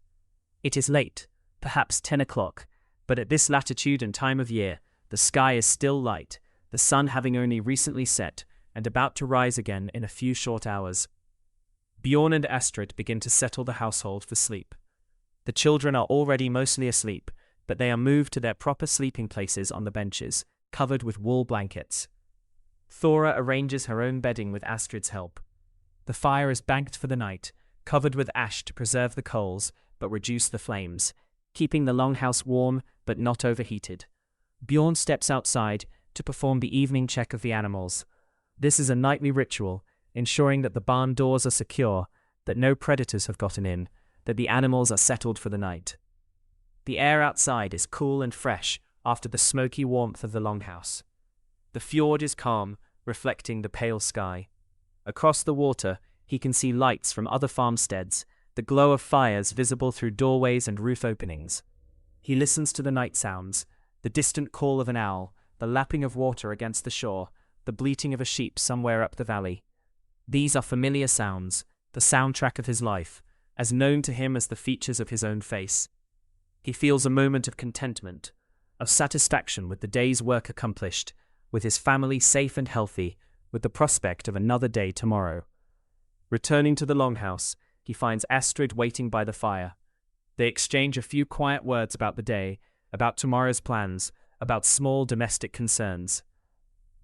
It is late, perhaps 10 o'clock, but at this latitude and time of year, the sky is still light, the sun having only recently set and about to rise again in a few short hours. Bjorn and Astrid begin to settle the household for sleep. The children are already mostly asleep, but they are moved to their proper sleeping places on the benches, covered with wool blankets. Thora arranges her own bedding with Astrid's help. The fire is banked for the night, covered with ash to preserve the coals but reduce the flames, keeping the longhouse warm but not overheated. Bjorn steps outside to perform the evening check of the animals. This is a nightly ritual, ensuring that the barn doors are secure, that no predators have gotten in, that the animals are settled for the night. The air outside is cool and fresh after the smoky warmth of the longhouse. The fjord is calm, reflecting the pale sky. Across the water, he can see lights from other farmsteads, the glow of fires visible through doorways and roof openings. He listens to the night sounds, the distant call of an owl, the lapping of water against the shore, the bleating of a sheep somewhere up the valley. These are familiar sounds, the soundtrack of his life, as known to him as the features of his own face. He feels a moment of contentment, of satisfaction with the day's work accomplished, with his family safe and healthy, with the prospect of another day tomorrow. Returning to the longhouse, he finds Astrid waiting by the fire. They exchange a few quiet words about the day, about tomorrow's plans, about small domestic concerns.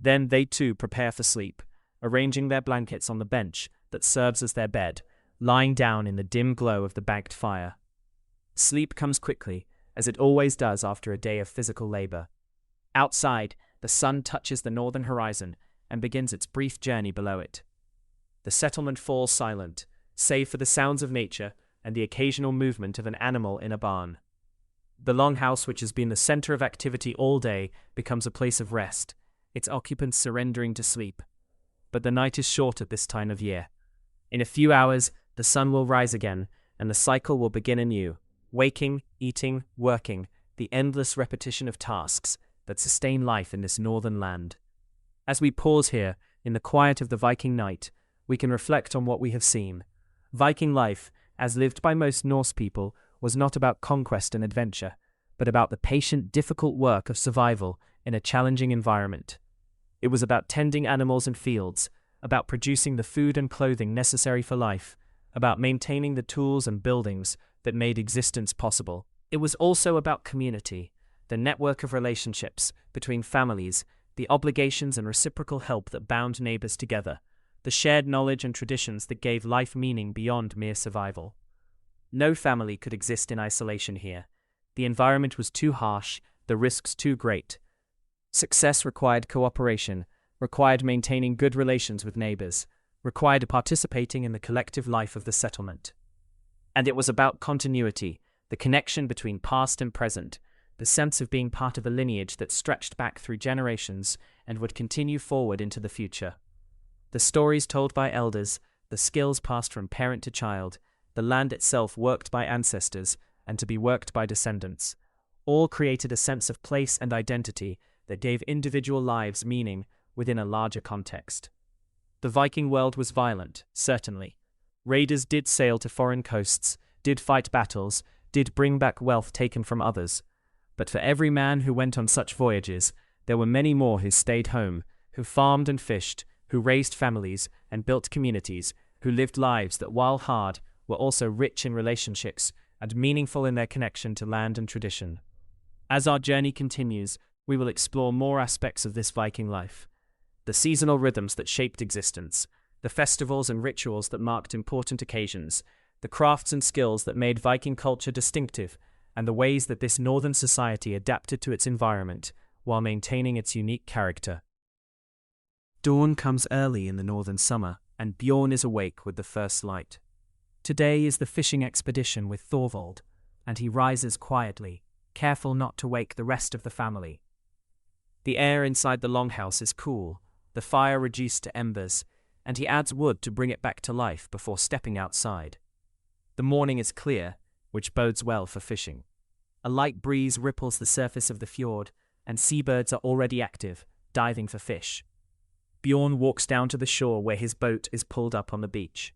Then they too prepare for sleep, arranging their blankets on the bench that serves as their bed, lying down in the dim glow of the banked fire. Sleep comes quickly, as it always does after a day of physical labor. Outside, the sun touches the northern horizon and begins its brief journey below it. The settlement falls silent, save for the sounds of nature and the occasional movement of an animal in a barn. The longhouse, which has been the center of activity all day, becomes a place of rest, its occupants surrendering to sleep. But the night is short at this time of year. In a few hours, the sun will rise again, and the cycle will begin anew, waking, eating, working, the endless repetition of tasks that sustain life in this northern land. As we pause here, in the quiet of the Viking night, we can reflect on what we have seen. Viking life, as lived by most Norse people, was not about conquest and adventure, but about the patient, difficult work of survival in a challenging environment. It was about tending animals and fields, about producing the food and clothing necessary for life, about maintaining the tools and buildings that made existence possible. It was also about community, the network of relationships between families, the obligations and reciprocal help that bound neighbors together, the shared knowledge and traditions that gave life meaning beyond mere survival. No family could exist in isolation here. The environment was too harsh, the risks too great. Success required cooperation, required maintaining good relations with neighbors, required participating in the collective life of the settlement. And it was about continuity, the connection between past and present, the sense of being part of a lineage that stretched back through generations and would continue forward into the future. The stories told by elders, the skills passed from parent to child, the land itself worked by ancestors and to be worked by descendants, all created a sense of place and identity that gave individual lives meaning within a larger context. The Viking world was violent, certainly. Raiders did sail to foreign coasts, did fight battles, did bring back wealth taken from others. But for every man who went on such voyages, there were many more who stayed home, who farmed and fished, who raised families and built communities, who lived lives that, while hard, were also rich in relationships and meaningful in their connection to land and tradition. As our journey continues, we will explore more aspects of this Viking life. The seasonal rhythms that shaped existence, the festivals and rituals that marked important occasions, the crafts and skills that made Viking culture distinctive, and the ways that this northern society adapted to its environment while maintaining its unique character. Dawn comes early in the northern summer, and Bjorn is awake with the first light. Today is the fishing expedition with Thorvald, and he rises quietly, careful not to wake the rest of the family. The air inside the longhouse is cool, the fire reduced to embers, and he adds wood to bring it back to life before stepping outside. The morning is clear, which bodes well for fishing. A light breeze ripples the surface of the fjord, and seabirds are already active, diving for fish. Bjorn walks down to the shore where his boat is pulled up on the beach.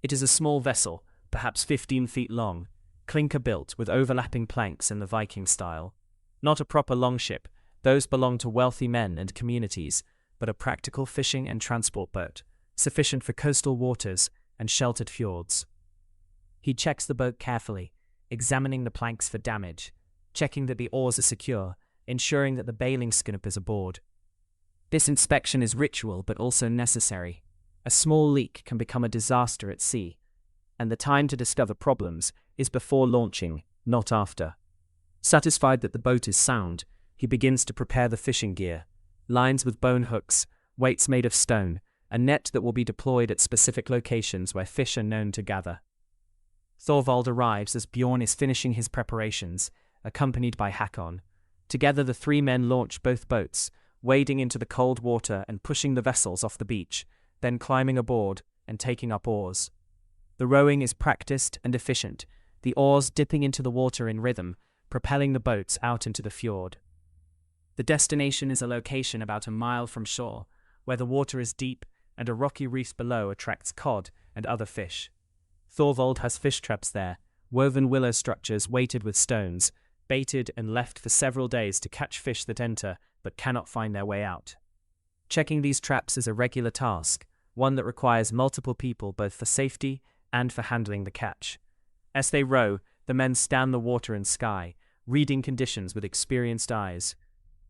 It is a small vessel, perhaps 15 feet long, clinker-built with overlapping planks in the Viking style. Not a proper longship, those belong to wealthy men and communities, but a practical fishing and transport boat, sufficient for coastal waters and sheltered fjords. He checks the boat carefully, examining the planks for damage, checking that the oars are secure, ensuring that the bailing skinner is aboard. This inspection is ritual but also necessary. A small leak can become a disaster at sea, and the time to discover problems is before launching, not after. Satisfied that the boat is sound, he begins to prepare the fishing gear: lines with bone hooks, weights made of stone, a net that will be deployed at specific locations where fish are known to gather. Thorvald arrives as Bjorn is finishing his preparations, accompanied by Hakon. Together the three men launch both boats, wading into the cold water and pushing the vessels off the beach, then climbing aboard and taking up oars. The rowing is practiced and efficient, the oars dipping into the water in rhythm, propelling the boats out into the fjord. The destination is a location about a mile from shore, where the water is deep and a rocky reef below attracts cod and other fish. Thorvald has fish traps there, woven willow structures weighted with stones, baited and left for several days to catch fish that enter but cannot find their way out. Checking these traps is a regular task, one that requires multiple people both for safety and for handling the catch. As they row, the men scan the water and sky, reading conditions with experienced eyes.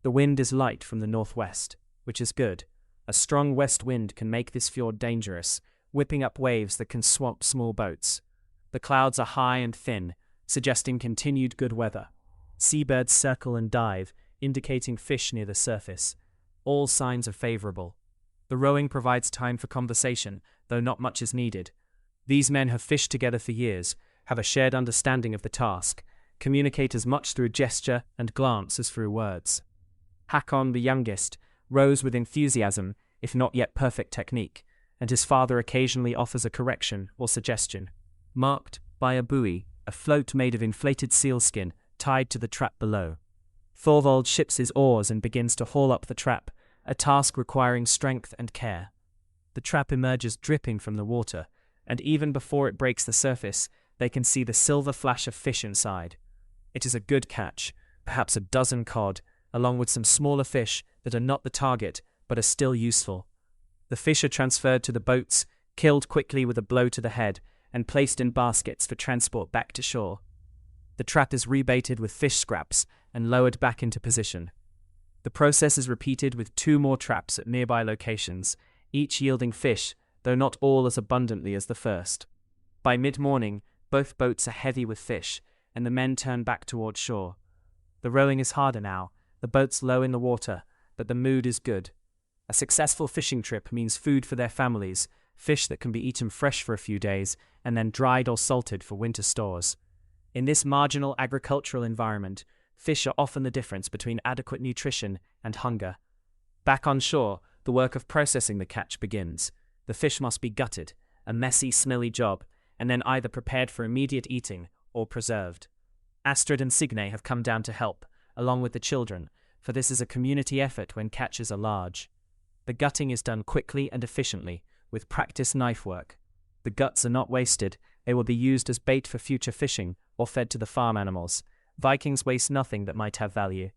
The wind is light from the northwest, which is good. A strong west wind can make this fjord dangerous, whipping up waves that can swamp small boats. The clouds are high and thin, suggesting continued good weather. Seabirds circle and dive, indicating fish near the surface. All signs are favorable. The rowing provides time for conversation, though not much is needed. These men have fished together for years, have a shared understanding of the task, communicate as much through gesture and glance as through words. Hakon, the youngest, rows with enthusiasm, if not yet perfect technique, and his father occasionally offers a correction or suggestion. Marked by a buoy, a float made of inflated sealskin tied to the trap below. Thorvald ships his oars and begins to haul up the trap, a task requiring strength and care. The trap emerges dripping from the water, and even before it breaks the surface, they can see the silver flash of fish inside. It is a good catch, perhaps a dozen cod, along with some smaller fish that are not the target but are still useful. The fish are transferred to the boats, killed quickly with a blow to the head, and placed in baskets for transport back to shore. The trap is rebaited with fish scraps and lowered back into position. The process is repeated with 2 more traps at nearby locations, each yielding fish, though not all as abundantly as the first. By mid-morning, both boats are heavy with fish, and the men turn back toward shore. The rowing is harder now, the boat's low in the water, but the mood is good. A successful fishing trip means food for their families, fish that can be eaten fresh for a few days, and then dried or salted for winter stores. In this marginal agricultural environment, Fish are often the difference between adequate nutrition and hunger. Back on shore, the work of processing the catch begins. The fish must be gutted, a messy, smelly job, and then either prepared for immediate eating or preserved. Astrid and Signe have come down to help, along with the children, for this is a community effort when catches are large. The gutting is done quickly and efficiently, with practiced knife work. The guts are not wasted, they will be used as bait for future fishing or fed to the farm animals. Vikings waste nothing that might have value.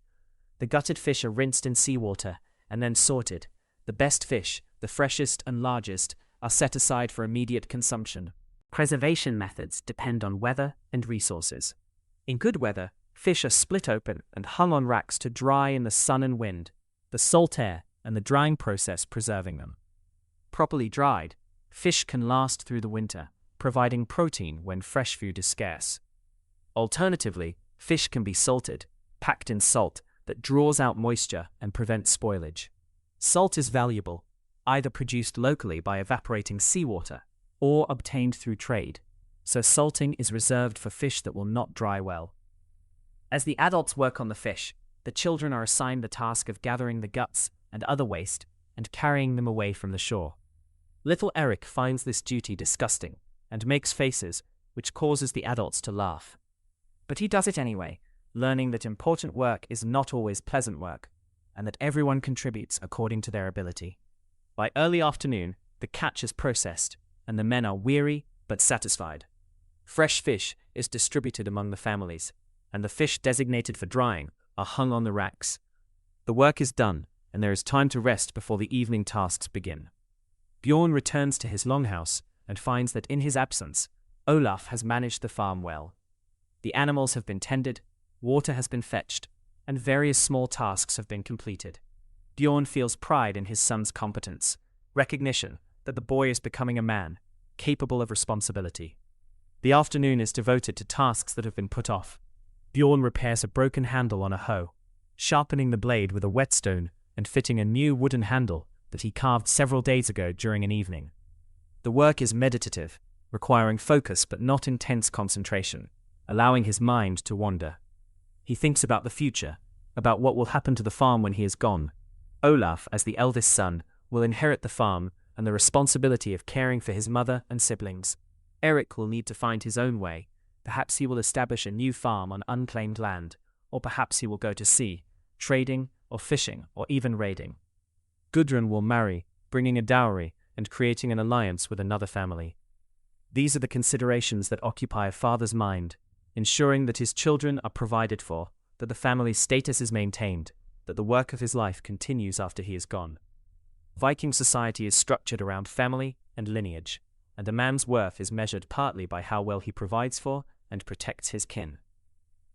The gutted fish are rinsed in seawater and then sorted. The best fish, the freshest and largest, are set aside for immediate consumption. Preservation methods depend on weather and resources. In good weather, fish are split open and hung on racks to dry in the sun and wind, the salt air and the drying process preserving them. Properly dried, fish can last through the winter, providing protein when fresh food is scarce. Alternatively, fish can be salted, packed in salt that draws out moisture and prevents spoilage. Salt is valuable, either produced locally by evaporating seawater or obtained through trade, so salting is reserved for fish that will not dry well. As the adults work on the fish, the children are assigned the task of gathering the guts and other waste and carrying them away from the shore. Little Eric finds this duty disgusting and makes faces, which causes the adults to laugh. But he does it anyway, learning that important work is not always pleasant work, and that everyone contributes according to their ability. By early afternoon, the catch is processed, and the men are weary but satisfied. Fresh fish is distributed among the families, and the fish designated for drying are hung on the racks. The work is done, and there is time to rest before the evening tasks begin. Bjorn returns to his longhouse and finds that in his absence, Olaf has managed the farm well. The animals have been tended, water has been fetched, and various small tasks have been completed. Bjorn feels pride in his son's competence, recognition that the boy is becoming a man, capable of responsibility. The afternoon is devoted to tasks that have been put off. Bjorn repairs a broken handle on a hoe, sharpening the blade with a whetstone and fitting a new wooden handle that he carved several days ago during an evening. The work is meditative, requiring focus but not intense concentration, allowing his mind to wander. He thinks about the future, about what will happen to the farm when he is gone. Olaf, as the eldest son, will inherit the farm and the responsibility of caring for his mother and siblings. Eric will need to find his own way. Perhaps he will establish a new farm on unclaimed land, or perhaps he will go to sea, trading or fishing or even raiding. Gudrun will marry, bringing a dowry and creating an alliance with another family. These are the considerations that occupy a father's mind, ensuring that his children are provided for, that the family's status is maintained, that the work of his life continues after he is gone. Viking society is structured around family and lineage, and a man's worth is measured partly by how well he provides for and protects his kin.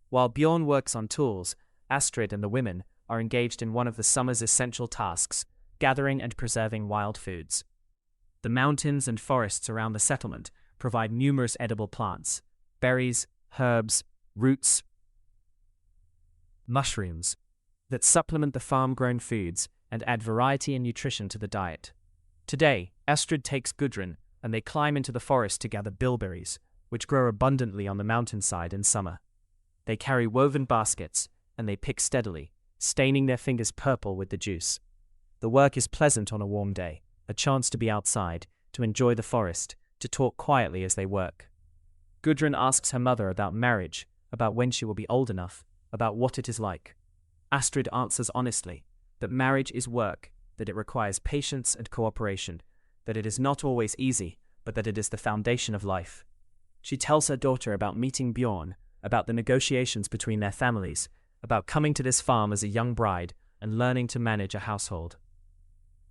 While Bjorn works on tools, Astrid and the women are engaged in one of the summer's essential tasks, gathering and preserving wild foods. The mountains and forests around the settlement provide numerous edible plants, berries, herbs, roots, mushrooms, that supplement the farm-grown foods and add variety and nutrition to the diet. Today, Astrid takes Gudrun and they climb into the forest to gather bilberries, which grow abundantly on the mountainside in summer. They carry woven baskets and they pick steadily, staining their fingers purple with the juice. The work is pleasant on a warm day, a chance to be outside, to enjoy the forest, to talk quietly as they work. Gudrun asks her mother about marriage, about when she will be old enough, about what it is like. Astrid answers honestly that marriage is work, that it requires patience and cooperation, that it is not always easy, but that it is the foundation of life. She tells her daughter about meeting Bjorn, about the negotiations between their families, about coming to this farm as a young bride and learning to manage a household.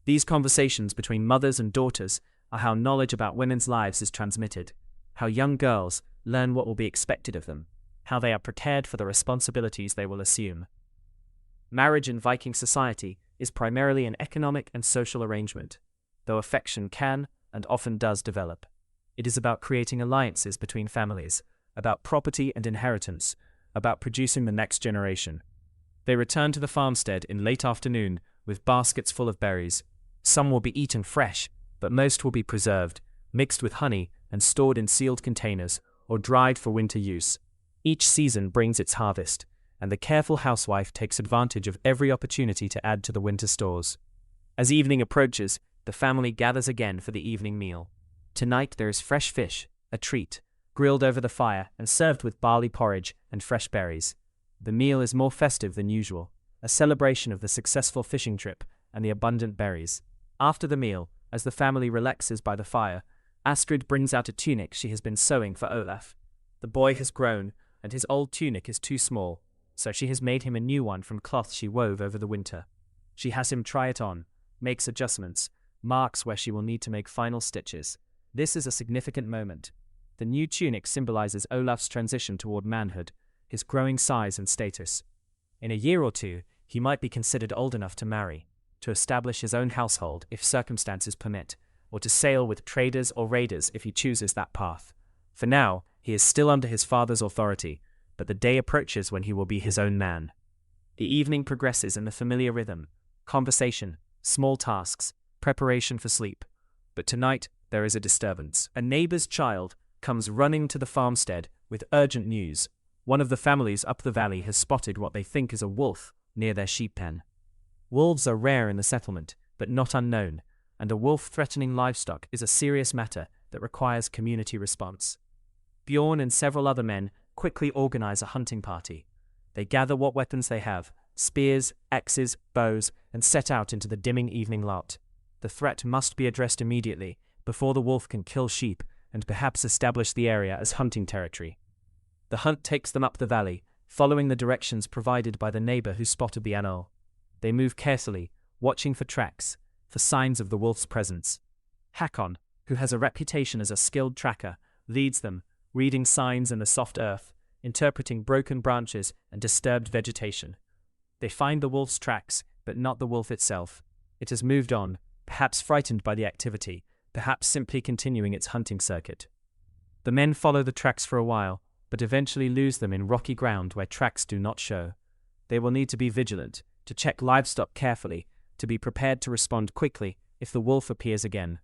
These conversations between mothers and daughters are how knowledge about women's lives is transmitted, how young girls learn what will be expected of them, how they are prepared for the responsibilities they will assume. Marriage in Viking society is primarily an economic and social arrangement, though affection can and often does develop. It is about creating alliances between families, about property and inheritance, about producing the next generation. They return to the farmstead in late afternoon with baskets full of berries. Some will be eaten fresh, but most will be preserved, mixed with honey and stored in sealed containers or dried for winter use. Each season brings its harvest, and the careful housewife takes advantage of every opportunity to add to the winter stores. As evening approaches, the family gathers again for the evening meal. Tonight there is fresh fish, a treat, grilled over the fire and served with barley porridge and fresh berries. The meal is more festive than usual, a celebration of the successful fishing trip and the abundant berries. After the meal, as the family relaxes by the fire, Astrid brings out a tunic she has been sewing for Olaf. The boy has grown, and his old tunic is too small, so she has made him a new one from cloth she wove over the winter. She has him try it on, makes adjustments, marks where she will need to make final stitches. This is a significant moment. The new tunic symbolizes Olaf's transition toward manhood, his growing size and status. In a year or two, he might be considered old enough to marry, to establish his own household if circumstances permit, or to sail with traders or raiders if he chooses that path. For now, he is still under his father's authority, but the day approaches when he will be his own man. The evening progresses in the familiar rhythm: conversation, small tasks, preparation for sleep. But tonight, there is a disturbance. A neighbor's child comes running to the farmstead with urgent news. One of the families up the valley has spotted what they think is a wolf near their sheep pen. Wolves are rare in the settlement, but not unknown, and a wolf threatening livestock is a serious matter that requires community response. Bjorn and several other men quickly organize a hunting party. They gather what weapons they have: spears, axes, bows, and set out into the dimming evening light. The threat must be addressed immediately, before the wolf can kill sheep and perhaps establish the area as hunting territory. The hunt takes them up the valley, following the directions provided by the neighbor who spotted the animal. They move carefully, watching for tracks, for signs of the wolf's presence. Hakon, who has a reputation as a skilled tracker, leads them, reading signs in the soft earth, interpreting broken branches and disturbed vegetation. They find the wolf's tracks, but not the wolf itself. It has moved on, perhaps frightened by the activity, perhaps simply continuing its hunting circuit. The men follow the tracks for a while, but eventually lose them in rocky ground where tracks do not show. They will need to be vigilant, to check livestock carefully, to be prepared to respond quickly if the wolf appears again.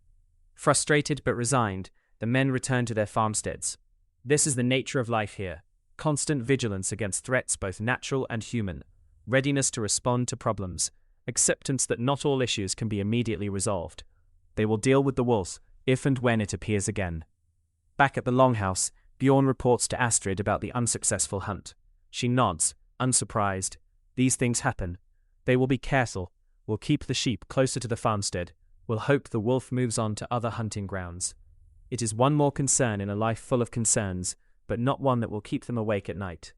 Frustrated but resigned, the men return to their farmsteads. This is the nature of life here: constant vigilance against threats both natural and human, readiness to respond to problems, acceptance that not all issues can be immediately resolved. They will deal with the wolf if and when it appears again. Back at the longhouse, Bjorn reports to Astrid about the unsuccessful hunt. She nods, unsurprised. These things happen. They will be careful, will keep the sheep closer to the farmstead, will hope the wolf moves on to other hunting grounds. It is one more concern in a life full of concerns, but not one that will keep them awake at night.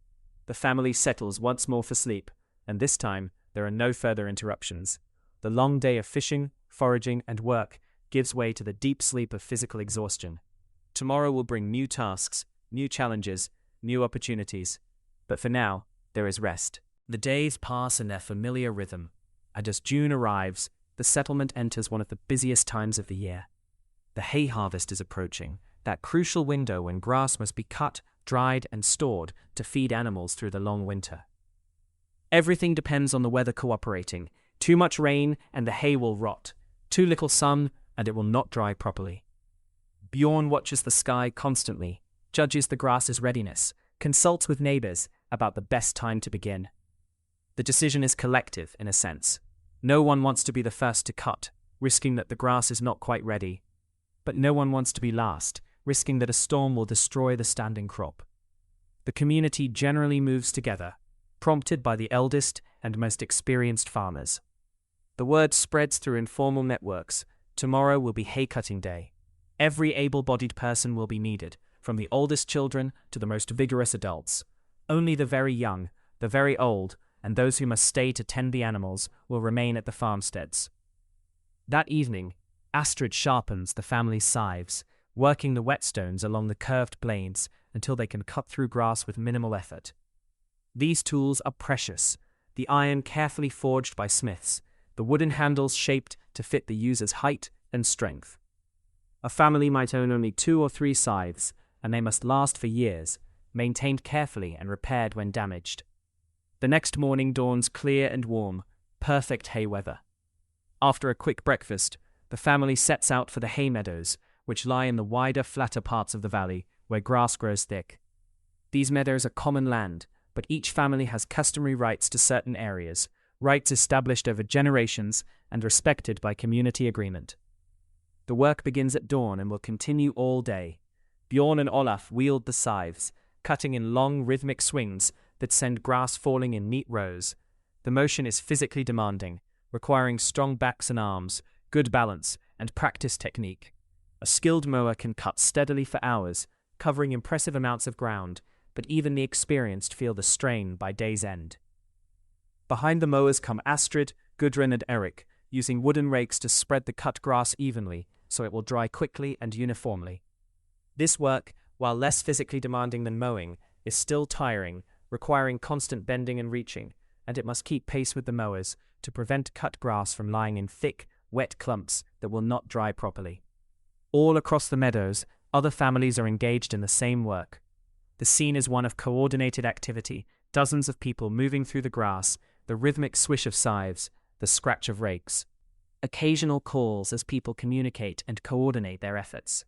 The family settles once more for sleep, and this time there are no further interruptions. The long day of fishing, foraging, and work gives way to the deep sleep of physical exhaustion. Tomorrow will bring new tasks, new challenges, new opportunities. But for now, there is rest. The days pass in their familiar rhythm, and as June arrives, the settlement enters one of the busiest times of the year. The hay harvest is approaching, that crucial window when grass must be cut, dried, and stored to feed animals through the long winter. Everything depends on the weather cooperating. Too much rain, and the hay will rot. Too little sun, and it will not dry properly. Bjorn watches the sky constantly, judges the grass's readiness, consults with neighbors about the best time to begin. The decision is collective, in a sense. No one wants to be the first to cut, risking that the grass is not quite ready. But no one wants to be last, risking that a storm will destroy the standing crop. The community generally moves together, prompted by the eldest and most experienced farmers. The word spreads through informal networks. Tomorrow will be hay-cutting day. Every able-bodied person will be needed, from the oldest children to the most vigorous adults. Only the very young, the very old, and those who must stay to tend the animals will remain at the farmsteads. That evening, Astrid sharpens the family's scythes, working the whetstones along the curved blades until they can cut through grass with minimal effort. These tools are precious, the iron carefully forged by smiths, the wooden handles shaped to fit the user's height and strength. A family might own only 2 or 3 scythes, and they must last for years, maintained carefully and repaired when damaged. The next morning dawns clear and warm, perfect hay weather. After a quick breakfast, the family sets out for the hay meadows, which lie in the wider, flatter parts of the valley, where grass grows thick. These meadows are common land, but each family has customary rights to certain areas, rights established over generations and respected by community agreement. The work begins at dawn and will continue all day. Bjorn and Olaf wield the scythes, cutting in long rhythmic swings that send grass falling in neat rows. The motion is physically demanding, requiring strong backs and arms, good balance, and practiced technique. A skilled mower can cut steadily for hours, covering impressive amounts of ground, but even the experienced feel the strain by day's end. Behind the mowers come Astrid, Gudrun, and Eric, using wooden rakes to spread the cut grass evenly so it will dry quickly and uniformly. This work, while less physically demanding than mowing, is still tiring, requiring constant bending and reaching, and it must keep pace with the mowers to prevent cut grass from lying in thick, wet clumps that will not dry properly. All across the meadows, other families are engaged in the same work. The scene is one of coordinated activity, dozens of people moving through the grass, the rhythmic swish of scythes, the scratch of rakes. Occasional calls as people communicate and coordinate their efforts.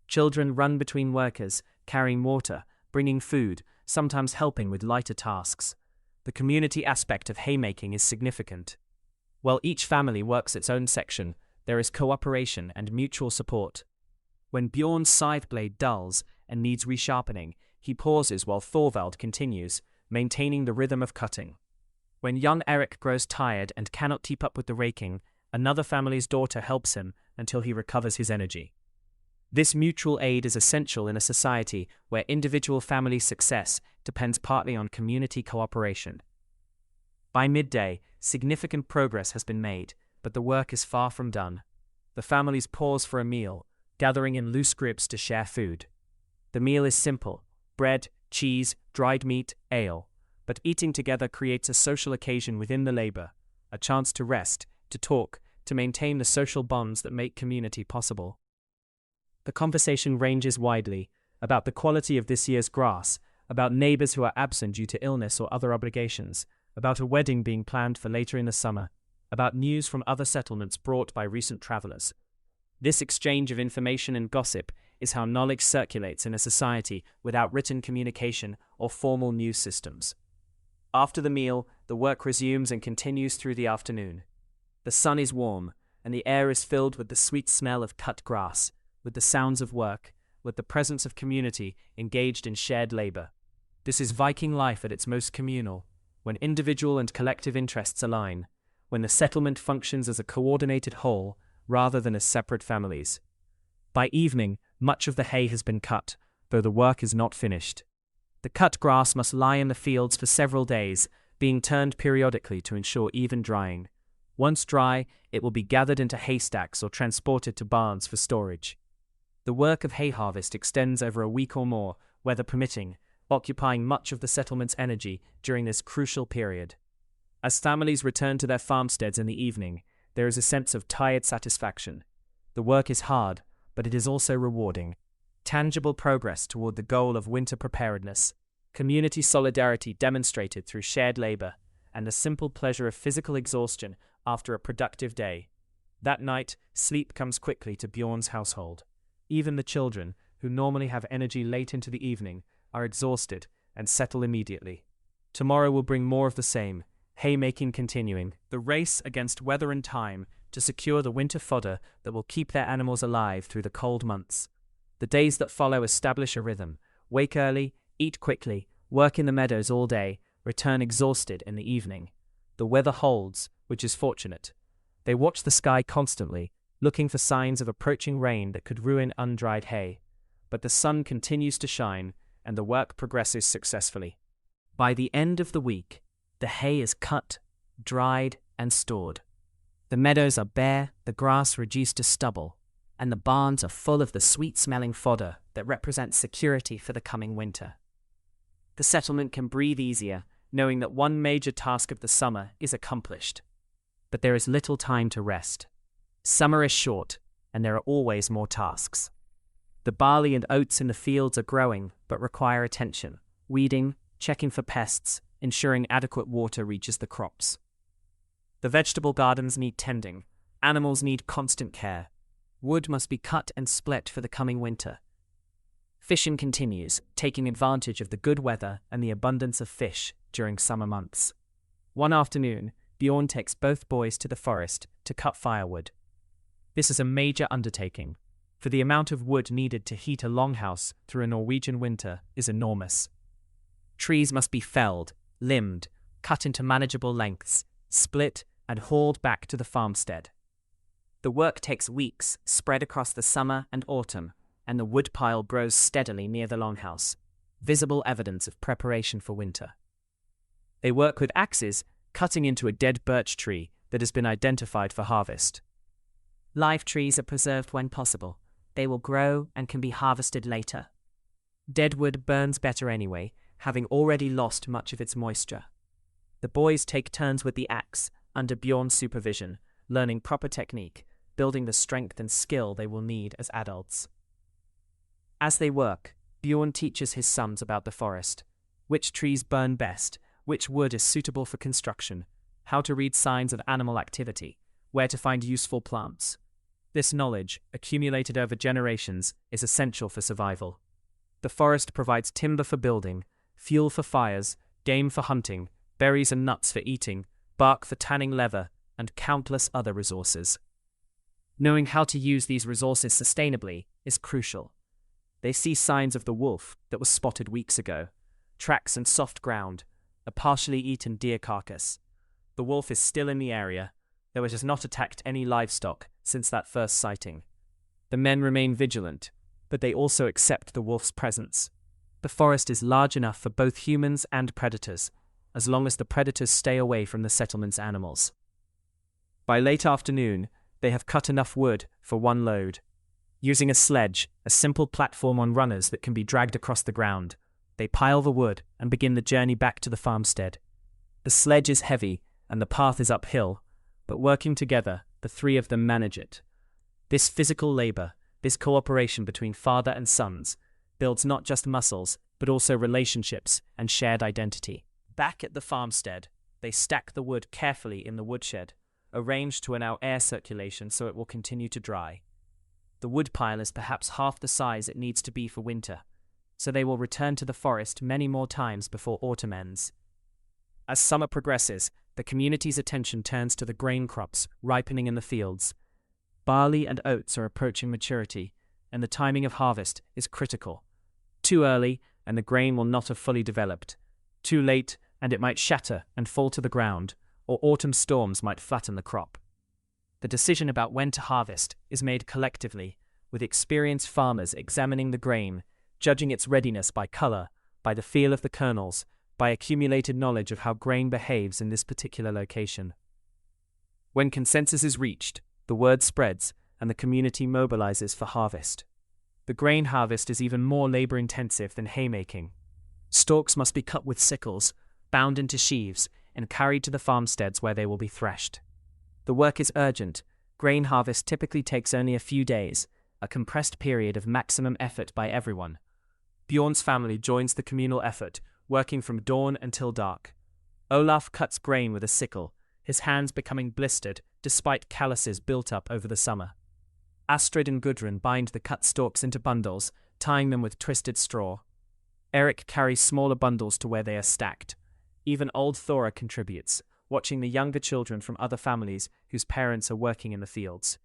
Children run between workers, carrying water, bringing food, sometimes helping with lighter tasks. The community aspect of haymaking is significant. While each family works its own section, there is cooperation and mutual support. When Bjorn's scythe blade dulls and needs resharpening, he pauses while Thorvald continues, maintaining the rhythm of cutting. When young Eric grows tired and cannot keep up with the raking, another family's daughter helps him until he recovers his energy. This mutual aid is essential in a society where individual family success depends partly on community cooperation. By midday, significant progress has been made, but the work is far from done. The families pause for a meal, gathering in loose groups to share food. The meal is simple: bread, cheese, dried meat, ale. But eating together creates a social occasion within the labor, a chance to rest, to talk, to maintain the social bonds that make community possible. The conversation ranges widely about the quality of this year's grass, about neighbors who are absent due to illness or other obligations, about a wedding being planned for later in the summer, about news from other settlements brought by recent travelers. This exchange of information and gossip is how knowledge circulates in a society without written communication or formal news systems. After the meal, the work resumes and continues through the afternoon. The sun is warm, and the air is filled with the sweet smell of cut grass, with the sounds of work, with the presence of community engaged in shared labor. This is Viking life at its most communal, when individual and collective interests align, when the settlement functions as a coordinated whole rather than as separate families. By evening, much of the hay has been cut, though the work is not finished. The cut grass must lie in the fields for several days, being turned periodically to ensure even drying. Once dry, it will be gathered into haystacks or transported to barns for storage. The work of hay harvest extends over a week or more, weather permitting, occupying much of the settlement's energy during this crucial period. As families return to their farmsteads in the evening, there is a sense of tired satisfaction. The work is hard, but it is also rewarding. Tangible progress toward the goal of winter preparedness, community solidarity demonstrated through shared labor, and the simple pleasure of physical exhaustion after a productive day. That night, sleep comes quickly to Bjorn's household. Even the children, who normally have energy late into the evening, are exhausted and settle immediately. Tomorrow will bring more of the same, haymaking continuing, the race against weather and time to secure the winter fodder that will keep their animals alive through the cold months. The days that follow establish a rhythm: wake early, eat quickly, work in the meadows all day, return exhausted in the evening. The weather holds, which is fortunate. They watch the sky constantly, looking for signs of approaching rain that could ruin undried hay. But the sun continues to shine, and the work progresses successfully. By the end of the week, the hay is cut, dried, and stored. The meadows are bare, the grass reduced to stubble, and the barns are full of the sweet-smelling fodder that represents security for the coming winter. The settlement can breathe easier, knowing that one major task of the summer is accomplished. But there is little time to rest. Summer is short, and there are always more tasks. The barley and oats in the fields are growing, but require attention: weeding, checking for pests, ensuring adequate water reaches the crops. The vegetable gardens need tending. Animals need constant care. Wood must be cut and split for the coming winter. Fishing continues, taking advantage of the good weather and the abundance of fish during summer months. One afternoon, Bjorn takes both boys to the forest to cut firewood. This is a major undertaking, for the amount of wood needed to heat a longhouse through a Norwegian winter is enormous. Trees must be felled, limbed, cut into manageable lengths, split, and hauled back to the farmstead. The work takes weeks, spread across the summer and autumn, and the woodpile grows steadily near the longhouse, visible evidence of preparation for winter. They work with axes, cutting into a dead birch tree that has been identified for harvest. Live trees are preserved when possible. They will grow and can be harvested later. Dead wood burns better anyway, having already lost much of its moisture. The boys take turns with the axe, under Bjorn's supervision, learning proper technique, building the strength and skill they will need as adults. As they work, Bjorn teaches his sons about the forest, which trees burn best, which wood is suitable for construction, how to read signs of animal activity, where to find useful plants. This knowledge, accumulated over generations, is essential for survival. The forest provides timber for building, fuel for fires, game for hunting, berries and nuts for eating, bark for tanning leather, and countless other resources. Knowing how to use these resources sustainably is crucial. They see signs of the wolf that was spotted weeks ago, tracks in soft ground, a partially eaten deer carcass. The wolf is still in the area, though it has not attacked any livestock since that first sighting. The men remain vigilant, but they also accept the wolf's presence. The forest is large enough for both humans and predators, as long as the predators stay away from the settlement's animals. By late afternoon, they have cut enough wood for one load. Using a sledge, a simple platform on runners that can be dragged across the ground, they pile the wood and begin the journey back to the farmstead. The sledge is heavy and the path is uphill, but working together, the three of them manage it. This physical labor, this cooperation between father and sons, builds not just muscles, but also relationships and shared identity. Back at the farmstead, they stack the wood carefully in the woodshed, arranged to allow air circulation so it will continue to dry. The woodpile is perhaps half the size it needs to be for winter, so they will return to the forest many more times before autumn ends. As summer progresses, the community's attention turns to the grain crops ripening in the fields. Barley and oats are approaching maturity, and the timing of harvest is critical. Too early, and the grain will not have fully developed. Too late, and it might shatter and fall to the ground, or autumn storms might flatten the crop. The decision about when to harvest is made collectively, with experienced farmers examining the grain, judging its readiness by color, by the feel of the kernels, by accumulated knowledge of how grain behaves in this particular location. When consensus is reached, the word spreads and the community mobilizes for harvest. The grain harvest is even more labor-intensive than haymaking. Stalks must be cut with sickles, bound into sheaves, and carried to the farmsteads where they will be threshed. The work is urgent. Grain harvest typically takes only a few days, a compressed period of maximum effort by everyone. Bjorn's family joins the communal effort, working from dawn until dark. Olaf cuts grain with a sickle, his hands becoming blistered despite calluses built up over the summer. Astrid and Gudrun bind the cut stalks into bundles, tying them with twisted straw. Eric carries smaller bundles to where they are stacked. Even old Thora contributes, watching the younger children from other families whose parents are working in the fields.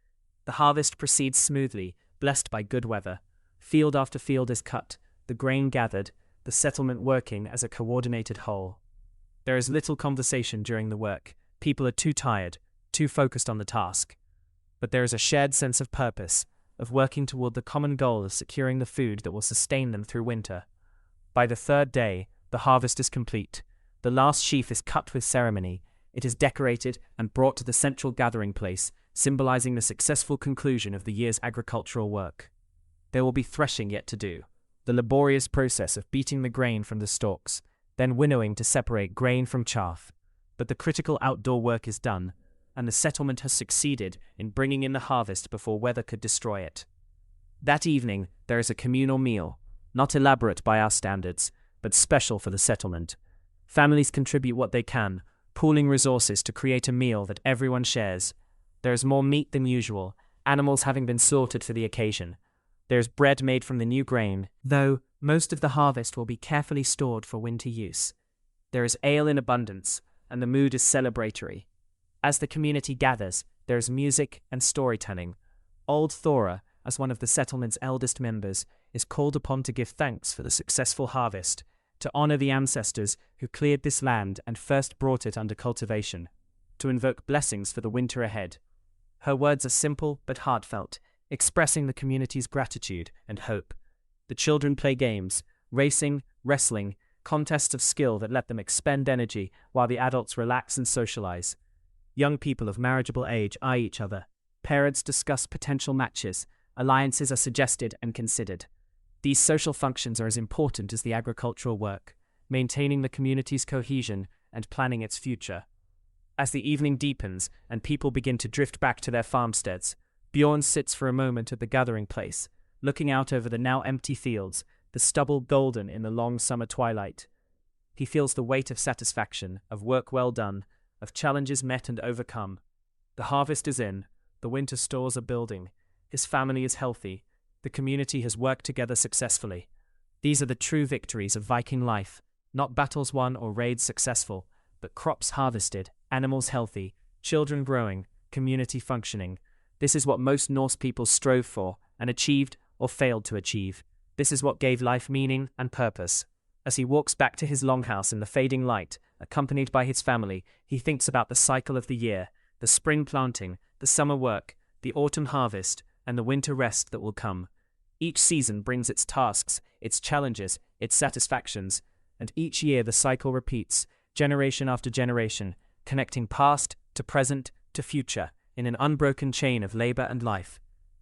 The harvest proceeds smoothly, blessed by good weather. Field after field is cut, the grain gathered, the settlement working as a coordinated whole. There is little conversation during the work. People are too tired, too focused on the task. But there is a shared sense of purpose, of working toward the common goal of securing the food that will sustain them through winter. By the third day, the harvest is complete. The last sheaf is cut with ceremony. It is decorated and brought to the central gathering place, symbolizing the successful conclusion of the year's agricultural work. There will be threshing yet to do, the laborious process of beating the grain from the stalks, then winnowing to separate grain from chaff. But the critical outdoor work is done, and the settlement has succeeded in bringing in the harvest before weather could destroy it. That evening, there is a communal meal, not elaborate by our standards, but special for the settlement. Families contribute what they can, pooling resources to create a meal that everyone shares. There is more meat than usual, animals having been slaughtered for the occasion. There is bread made from the new grain, though most of the harvest will be carefully stored for winter use. There is ale in abundance, and the mood is celebratory. As the community gathers, there is music and storytelling. Old Thora, as one of the settlement's eldest members, is called upon to give thanks for the successful harvest, to honor the ancestors who cleared this land and first brought it under cultivation, to invoke blessings for the winter ahead. Her words are simple but heartfelt, expressing the community's gratitude and hope. The children play games, racing, wrestling, contests of skill that let them expend energy while the adults relax and socialize. Young people of marriageable age eye each other. Parents discuss potential matches. Alliances are suggested and considered. These social functions are as important as the agricultural work, maintaining the community's cohesion and planning its future. As the evening deepens and people begin to drift back to their farmsteads, Bjorn sits for a moment at the gathering place, looking out over the now empty fields, the stubble golden in the long summer twilight. He feels the weight of satisfaction, of work well done, of challenges met and overcome. The harvest is in, the winter stores are building, his family is healthy, the community has worked together successfully. These are the true victories of Viking life, not battles won or raids successful, but crops harvested, animals healthy, children growing, community functioning. This is what most Norse people strove for and achieved or failed to achieve. This is what gave life meaning and purpose. As he walks back to his longhouse in the fading light, accompanied by his family, he thinks about the cycle of the year, the spring planting, the summer work, the autumn harvest, and the winter rest that will come. Each season brings its tasks, its challenges, its satisfactions, and each year the cycle repeats, generation after generation, connecting past to present to future in an unbroken chain of labor and life.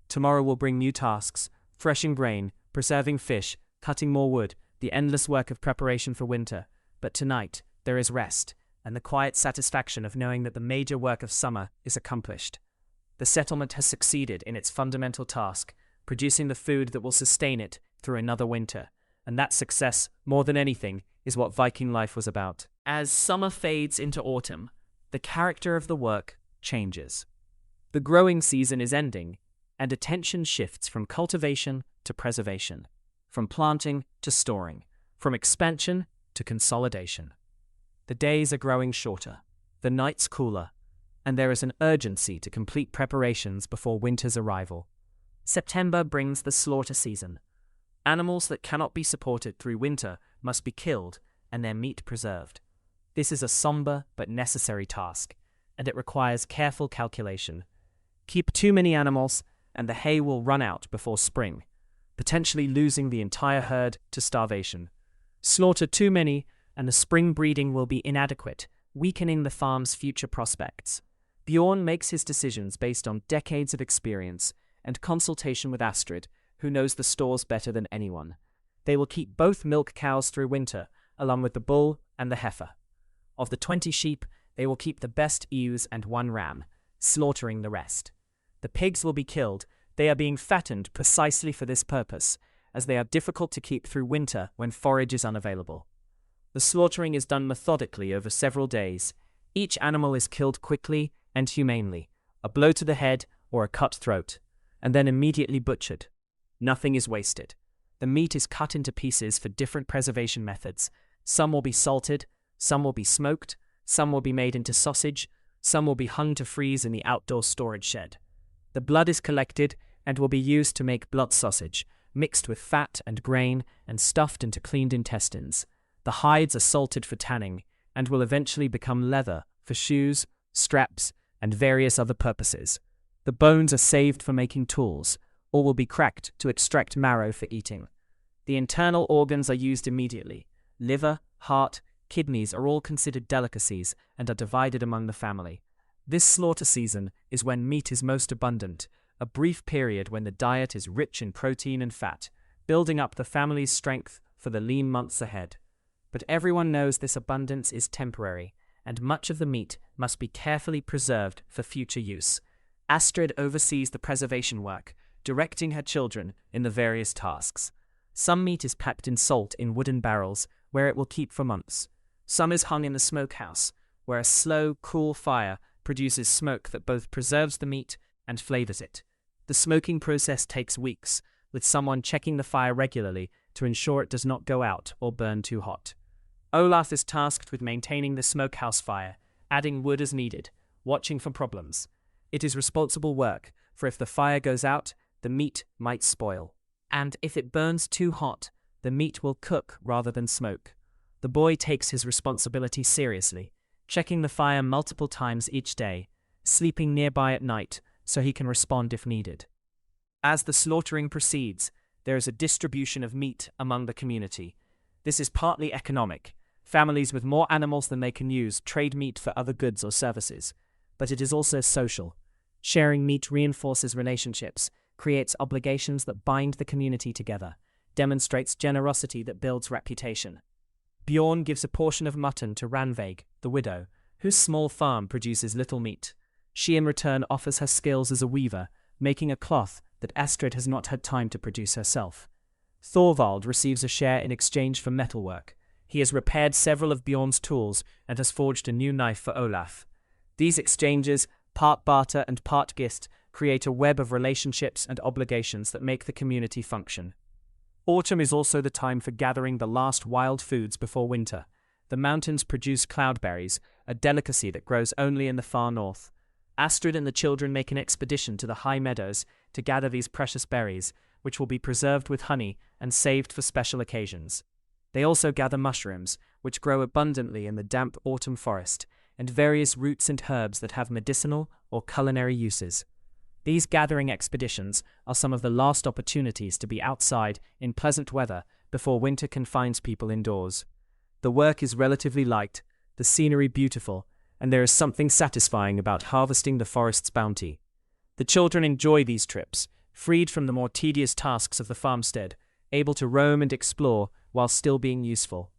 Tomorrow will bring new tasks, threshing grain, preserving fish, cutting more wood, the endless work of preparation for winter. But tonight, there is rest, and the quiet satisfaction of knowing that the major work of summer is accomplished. The settlement has succeeded in its fundamental task, producing the food that will sustain it through another winter, and that success, more than anything, is what Viking life was about. As summer fades into autumn, the character of the work changes. The growing season is ending, and attention shifts from cultivation to preservation, from planting to storing, from expansion to consolidation. The days are growing shorter, the nights cooler, and there is an urgency to complete preparations before winter's arrival. September brings the slaughter season. Animals that cannot be supported through winter must be killed and their meat preserved. This is a somber but necessary task, and it requires careful calculation. Keep too many animals, and the hay will run out before spring, potentially losing the entire herd to starvation. Slaughter too many, and the spring breeding will be inadequate, weakening the farm's future prospects. Bjorn makes his decisions based on decades of experience and consultation with Astrid, who knows the stores better than anyone. They will keep both milk cows through winter, along with the bull and the heifer. Of the 20 sheep, they will keep the best ewes and 1 ram, slaughtering the rest. The pigs will be killed. They are being fattened precisely for this purpose, as they are difficult to keep through winter when forage is unavailable. The slaughtering is done methodically over several days. Each animal is killed quickly and humanely, a blow to the head or a cut throat, and then immediately butchered. Nothing is wasted. The meat is cut into pieces for different preservation methods. Some will be salted, some will be smoked, some will be made into sausage, some will be hung to freeze in the outdoor storage shed. The blood is collected and will be used to make blood sausage, mixed with fat and grain and stuffed into cleaned intestines. The hides are salted for tanning and will eventually become leather for shoes, straps, and various other purposes. The bones are saved for making tools, or will be cracked to extract marrow for eating. The internal organs are used immediately. Liver, heart, kidneys are all considered delicacies and are divided among the family. This slaughter season is when meat is most abundant, a brief period when the diet is rich in protein and fat, building up the family's strength for the lean months ahead. But everyone knows this abundance is temporary, and much of the meat must be carefully preserved for future use. Astrid oversees the preservation work, directing her children in the various tasks. Some meat is packed in salt in wooden barrels, where it will keep for months. Some is hung in the smokehouse, where a slow, cool fire produces smoke that both preserves the meat and flavors it. The smoking process takes weeks, with someone checking the fire regularly to ensure it does not go out or burn too hot. Olaf is tasked with maintaining the smokehouse fire, adding wood as needed, watching for problems. It is responsible work, for if the fire goes out, the meat might spoil. And if it burns too hot, the meat will cook rather than smoke. The boy takes his responsibility seriously, checking the fire multiple times each day, sleeping nearby at night so he can respond if needed. As the slaughtering proceeds, there is a distribution of meat among the community. This is partly economic. Families with more animals than they can use trade meat for other goods or services. But it is also social. Sharing meat reinforces relationships, creates obligations that bind the community together, demonstrates generosity that builds reputation. Bjorn gives a portion of mutton to Ranveig, the widow, whose small farm produces little meat. She in return offers her skills as a weaver, making a cloth that Astrid has not had time to produce herself. Thorvald receives a share in exchange for metalwork. He has repaired several of Bjorn's tools and has forged a new knife for Olaf. These exchanges, part barter and part gist, create a web of relationships and obligations that make the community function. Autumn is also the time for gathering the last wild foods before winter. The mountains produce cloudberries, a delicacy that grows only in the far north. Astrid and the children make an expedition to the high meadows to gather these precious berries, which will be preserved with honey and saved for special occasions. They also gather mushrooms, which grow abundantly in the damp autumn forest, and various roots and herbs that have medicinal or culinary uses. These gathering expeditions are some of the last opportunities to be outside in pleasant weather before winter confines people indoors. The work is relatively light, the scenery beautiful, and there is something satisfying about harvesting the forest's bounty. The children enjoy these trips, freed from the more tedious tasks of the farmstead, able to roam and explore while still being useful.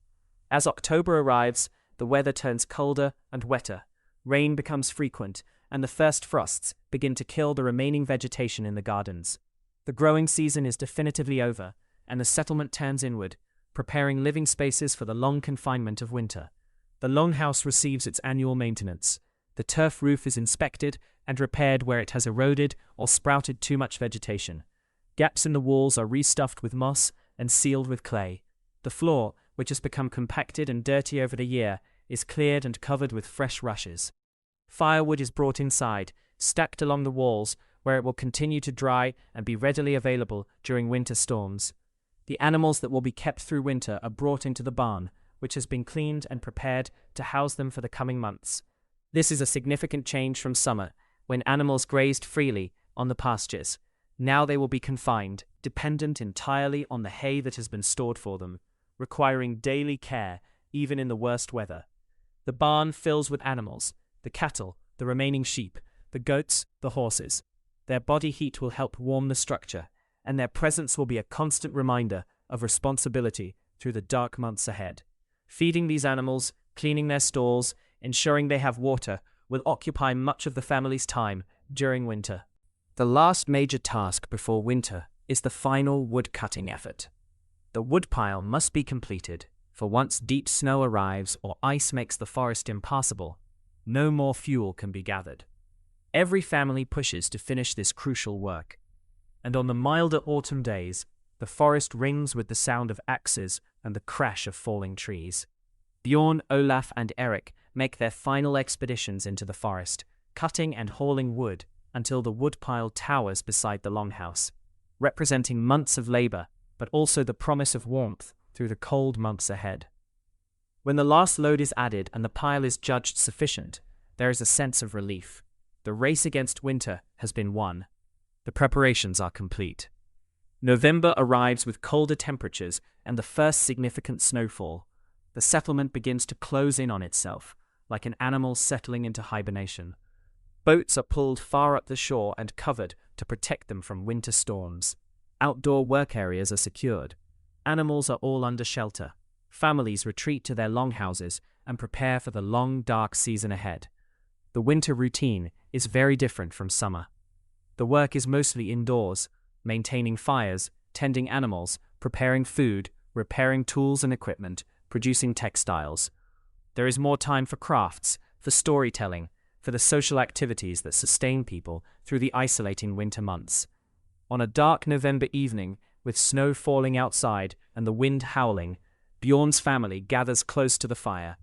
As October arrives, the weather turns colder and wetter, rain becomes frequent, and the first frosts begin to kill the remaining vegetation in the gardens. The growing season is definitively over, and the settlement turns inward, preparing living spaces for the long confinement of winter. The longhouse receives its annual maintenance. The turf roof is inspected and repaired where it has eroded or sprouted too much vegetation. Gaps in the walls are restuffed with moss and sealed with clay. The floor, which has become compacted and dirty over the year, is cleared and covered with fresh rushes. Firewood is brought inside, stacked along the walls, where it will continue to dry and be readily available during winter storms. The animals that will be kept through winter are brought into the barn, which has been cleaned and prepared to house them for the coming months. This is a significant change from summer, when animals grazed freely on the pastures. Now they will be confined, dependent entirely on the hay that has been stored for them, requiring daily care even in the worst weather. The barn fills with animals, the cattle, the remaining sheep, the goats, the horses. Their body heat will help warm the structure, and their presence will be a constant reminder of responsibility through the dark months ahead. Feeding these animals, cleaning their stalls, ensuring they have water will occupy much of the family's time during winter. The last major task before winter is the final wood-cutting effort. The woodpile must be completed, for once deep snow arrives or ice makes the forest impassable, no more fuel can be gathered. Every family pushes to finish this crucial work, and on the milder autumn days, the forest rings with the sound of axes and the crash of falling trees. Bjorn, Olaf, and Eric make their final expeditions into the forest, cutting and hauling wood until the woodpile towers beside the longhouse, representing months of labor, but also the promise of warmth through the cold months ahead. When the last load is added and the pile is judged sufficient, there is a sense of relief. The race against winter has been won. The preparations are complete. November arrives with colder temperatures and the first significant snowfall. The settlement begins to close in on itself, like an animal settling into hibernation. Boats are pulled far up the shore and covered to protect them from winter storms. Outdoor work areas are secured. Animals are all under shelter. Families retreat to their longhouses and prepare for the long, dark season ahead. The winter routine is very different from summer. The work is mostly indoors, maintaining fires, tending animals, preparing food, repairing tools and equipment, producing textiles. There is more time for crafts, for storytelling, for the social activities that sustain people through the isolating winter months. On a dark November evening, with snow falling outside and the wind howling, Bjorn's family gathers close to the fire.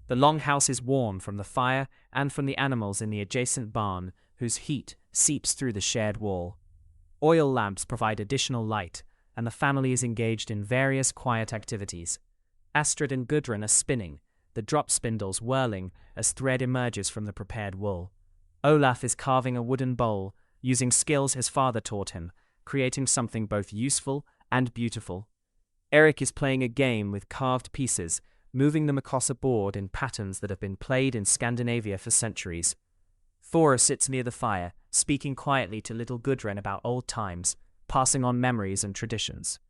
The longhouse is warm from the fire and from the animals in the adjacent barn, whose heat seeps through the shared wall. Oil lamps provide additional light, and the family is engaged in various quiet activities. Astrid and Gudrun are spinning, the drop spindles whirling as thread emerges from the prepared wool. Olaf is carving a wooden bowl, using skills his father taught him, creating something both useful and beautiful. Eric is playing a game with carved pieces, moving them across a board in patterns that have been played in Scandinavia for centuries. Thora sits near the fire, speaking quietly to little Gudrun about old times, passing on memories and traditions.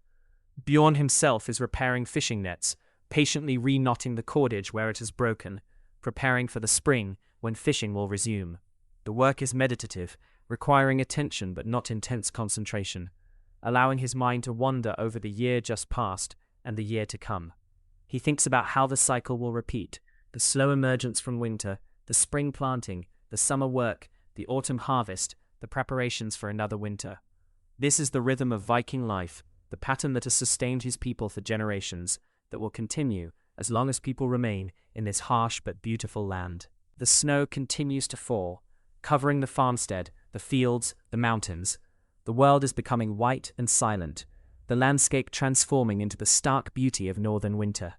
Bjorn himself is repairing fishing nets, patiently re-knotting the cordage where it has broken, preparing for the spring when fishing will resume. The work is meditative, requiring attention but not intense concentration, allowing his mind to wander over the year just past and the year to come. He thinks about how the cycle will repeat, the slow emergence from winter, the spring planting, the summer work, the autumn harvest, the preparations for another winter. This is the rhythm of Viking life, the pattern that has sustained his people for generations, that will continue as long as people remain in this harsh but beautiful land. The snow continues to fall, covering the farmstead, the fields, the mountains. The world is becoming white and silent, the landscape transforming into the stark beauty of northern winter.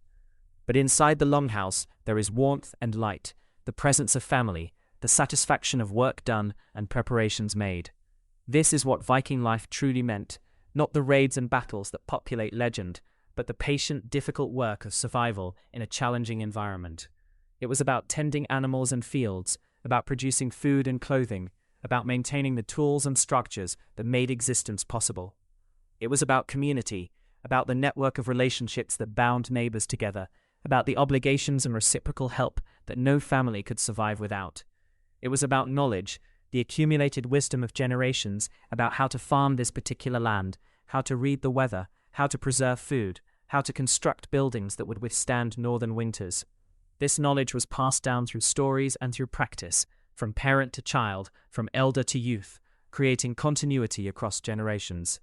But inside the longhouse there is warmth and light, the presence of family, the satisfaction of work done and preparations made. This is what Viking life truly meant, not the raids and battles that populate legend, but the patient, difficult work of survival in a challenging environment. It was about tending animals and fields, about producing food and clothing, about maintaining the tools and structures that made existence possible. It was about community, about the network of relationships that bound neighbors together, about the obligations and reciprocal help that no family could survive without. It was about knowledge, the accumulated wisdom of generations about how to farm this particular land, how to read the weather, how to preserve food, how to construct buildings that would withstand northern winters. This knowledge was passed down through stories and through practice, from parent to child, from elder to youth, creating continuity across generations.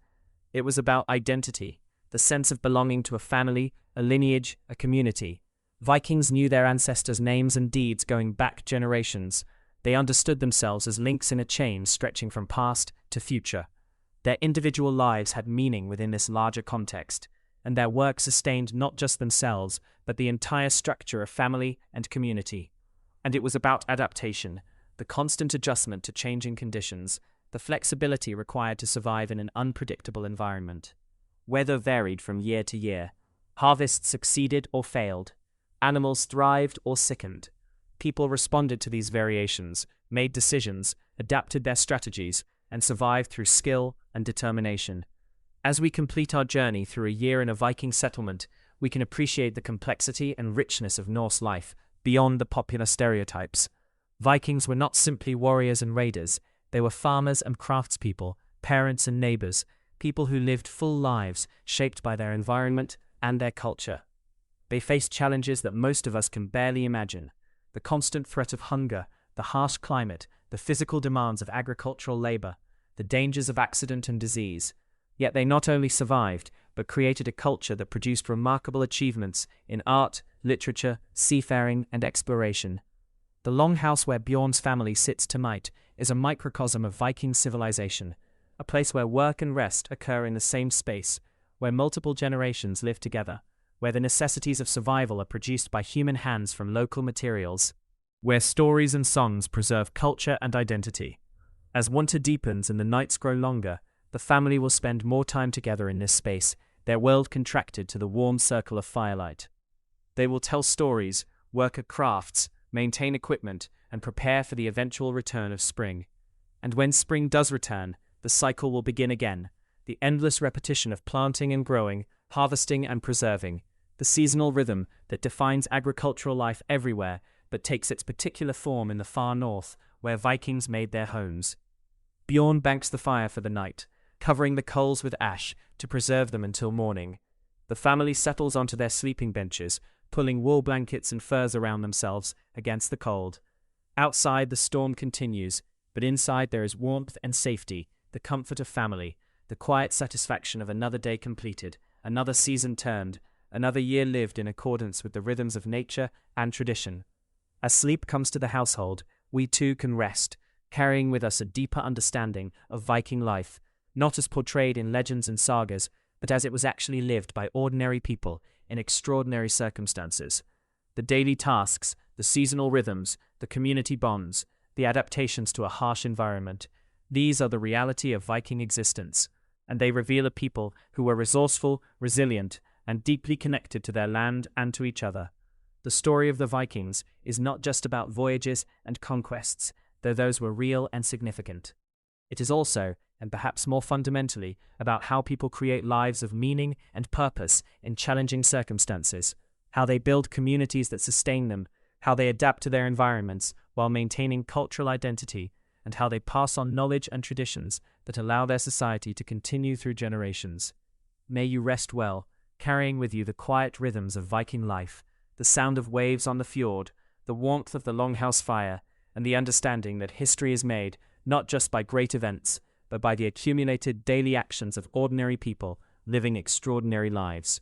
It was about identity, the sense of belonging to a family, a lineage, a community. Vikings knew their ancestors' names and deeds going back generations. They understood themselves as links in a chain stretching from past to future. Their individual lives had meaning within this larger context, and their work sustained not just themselves, but the entire structure of family and community. And it was about adaptation, the constant adjustment to changing conditions, the flexibility required to survive in an unpredictable environment. Weather varied from year to year. Harvests succeeded or failed. Animals thrived or sickened. People responded to these variations, made decisions, adapted their strategies, and survived through skill and determination. As we complete our journey through a year in a Viking settlement, we can appreciate the complexity and richness of Norse life beyond the popular stereotypes. Vikings were not simply warriors and raiders, they were farmers and craftspeople, parents and neighbors, people who lived full lives shaped by their environment and their culture. They faced challenges that most of us can barely imagine: the constant threat of hunger, the harsh climate, the physical demands of agricultural labor, the dangers of accident and disease. Yet they not only survived, but created a culture that produced remarkable achievements in art, literature, seafaring, and exploration. The longhouse where Bjorn's family sits tonight is a microcosm of Viking civilization, a place where work and rest occur in the same space, where multiple generations live together, where the necessities of survival are produced by human hands from local materials, where stories and songs preserve culture and identity. As winter deepens and the nights grow longer, the family will spend more time together in this space, their world contracted to the warm circle of firelight. They will tell stories, work at crafts, maintain equipment, and prepare for the eventual return of spring. And when spring does return, the cycle will begin again, the endless repetition of planting and growing, harvesting and preserving, the seasonal rhythm that defines agricultural life everywhere but takes its particular form in the far north, where Vikings made their homes. Bjorn banks the fire for the night, covering the coals with ash to preserve them until morning. The family settles onto their sleeping benches, pulling wool blankets and furs around themselves against the cold. Outside, the storm continues, but inside there is warmth and safety, the comfort of family, the quiet satisfaction of another day completed, another season turned, another year lived in accordance with the rhythms of nature and tradition. As sleep comes to the household, we too can rest, carrying with us a deeper understanding of Viking life, not as portrayed in legends and sagas, but as it was actually lived by ordinary people in extraordinary circumstances. The daily tasks, the seasonal rhythms, the community bonds, the adaptations to a harsh environment, these are the reality of Viking existence, and they reveal a people who were resourceful, resilient, and deeply connected to their land and to each other. The story of the Vikings is not just about voyages and conquests, though those were real and significant. It is also, and perhaps more fundamentally, about how people create lives of meaning and purpose in challenging circumstances, how they build communities that sustain them, how they adapt to their environments while maintaining cultural identity, and how they pass on knowledge and traditions that allow their society to continue through generations. May you rest well, carrying with you the quiet rhythms of Viking life, the sound of waves on the fjord, the warmth of the longhouse fire, and the understanding that history is made not just by great events, but by the accumulated daily actions of ordinary people living extraordinary lives.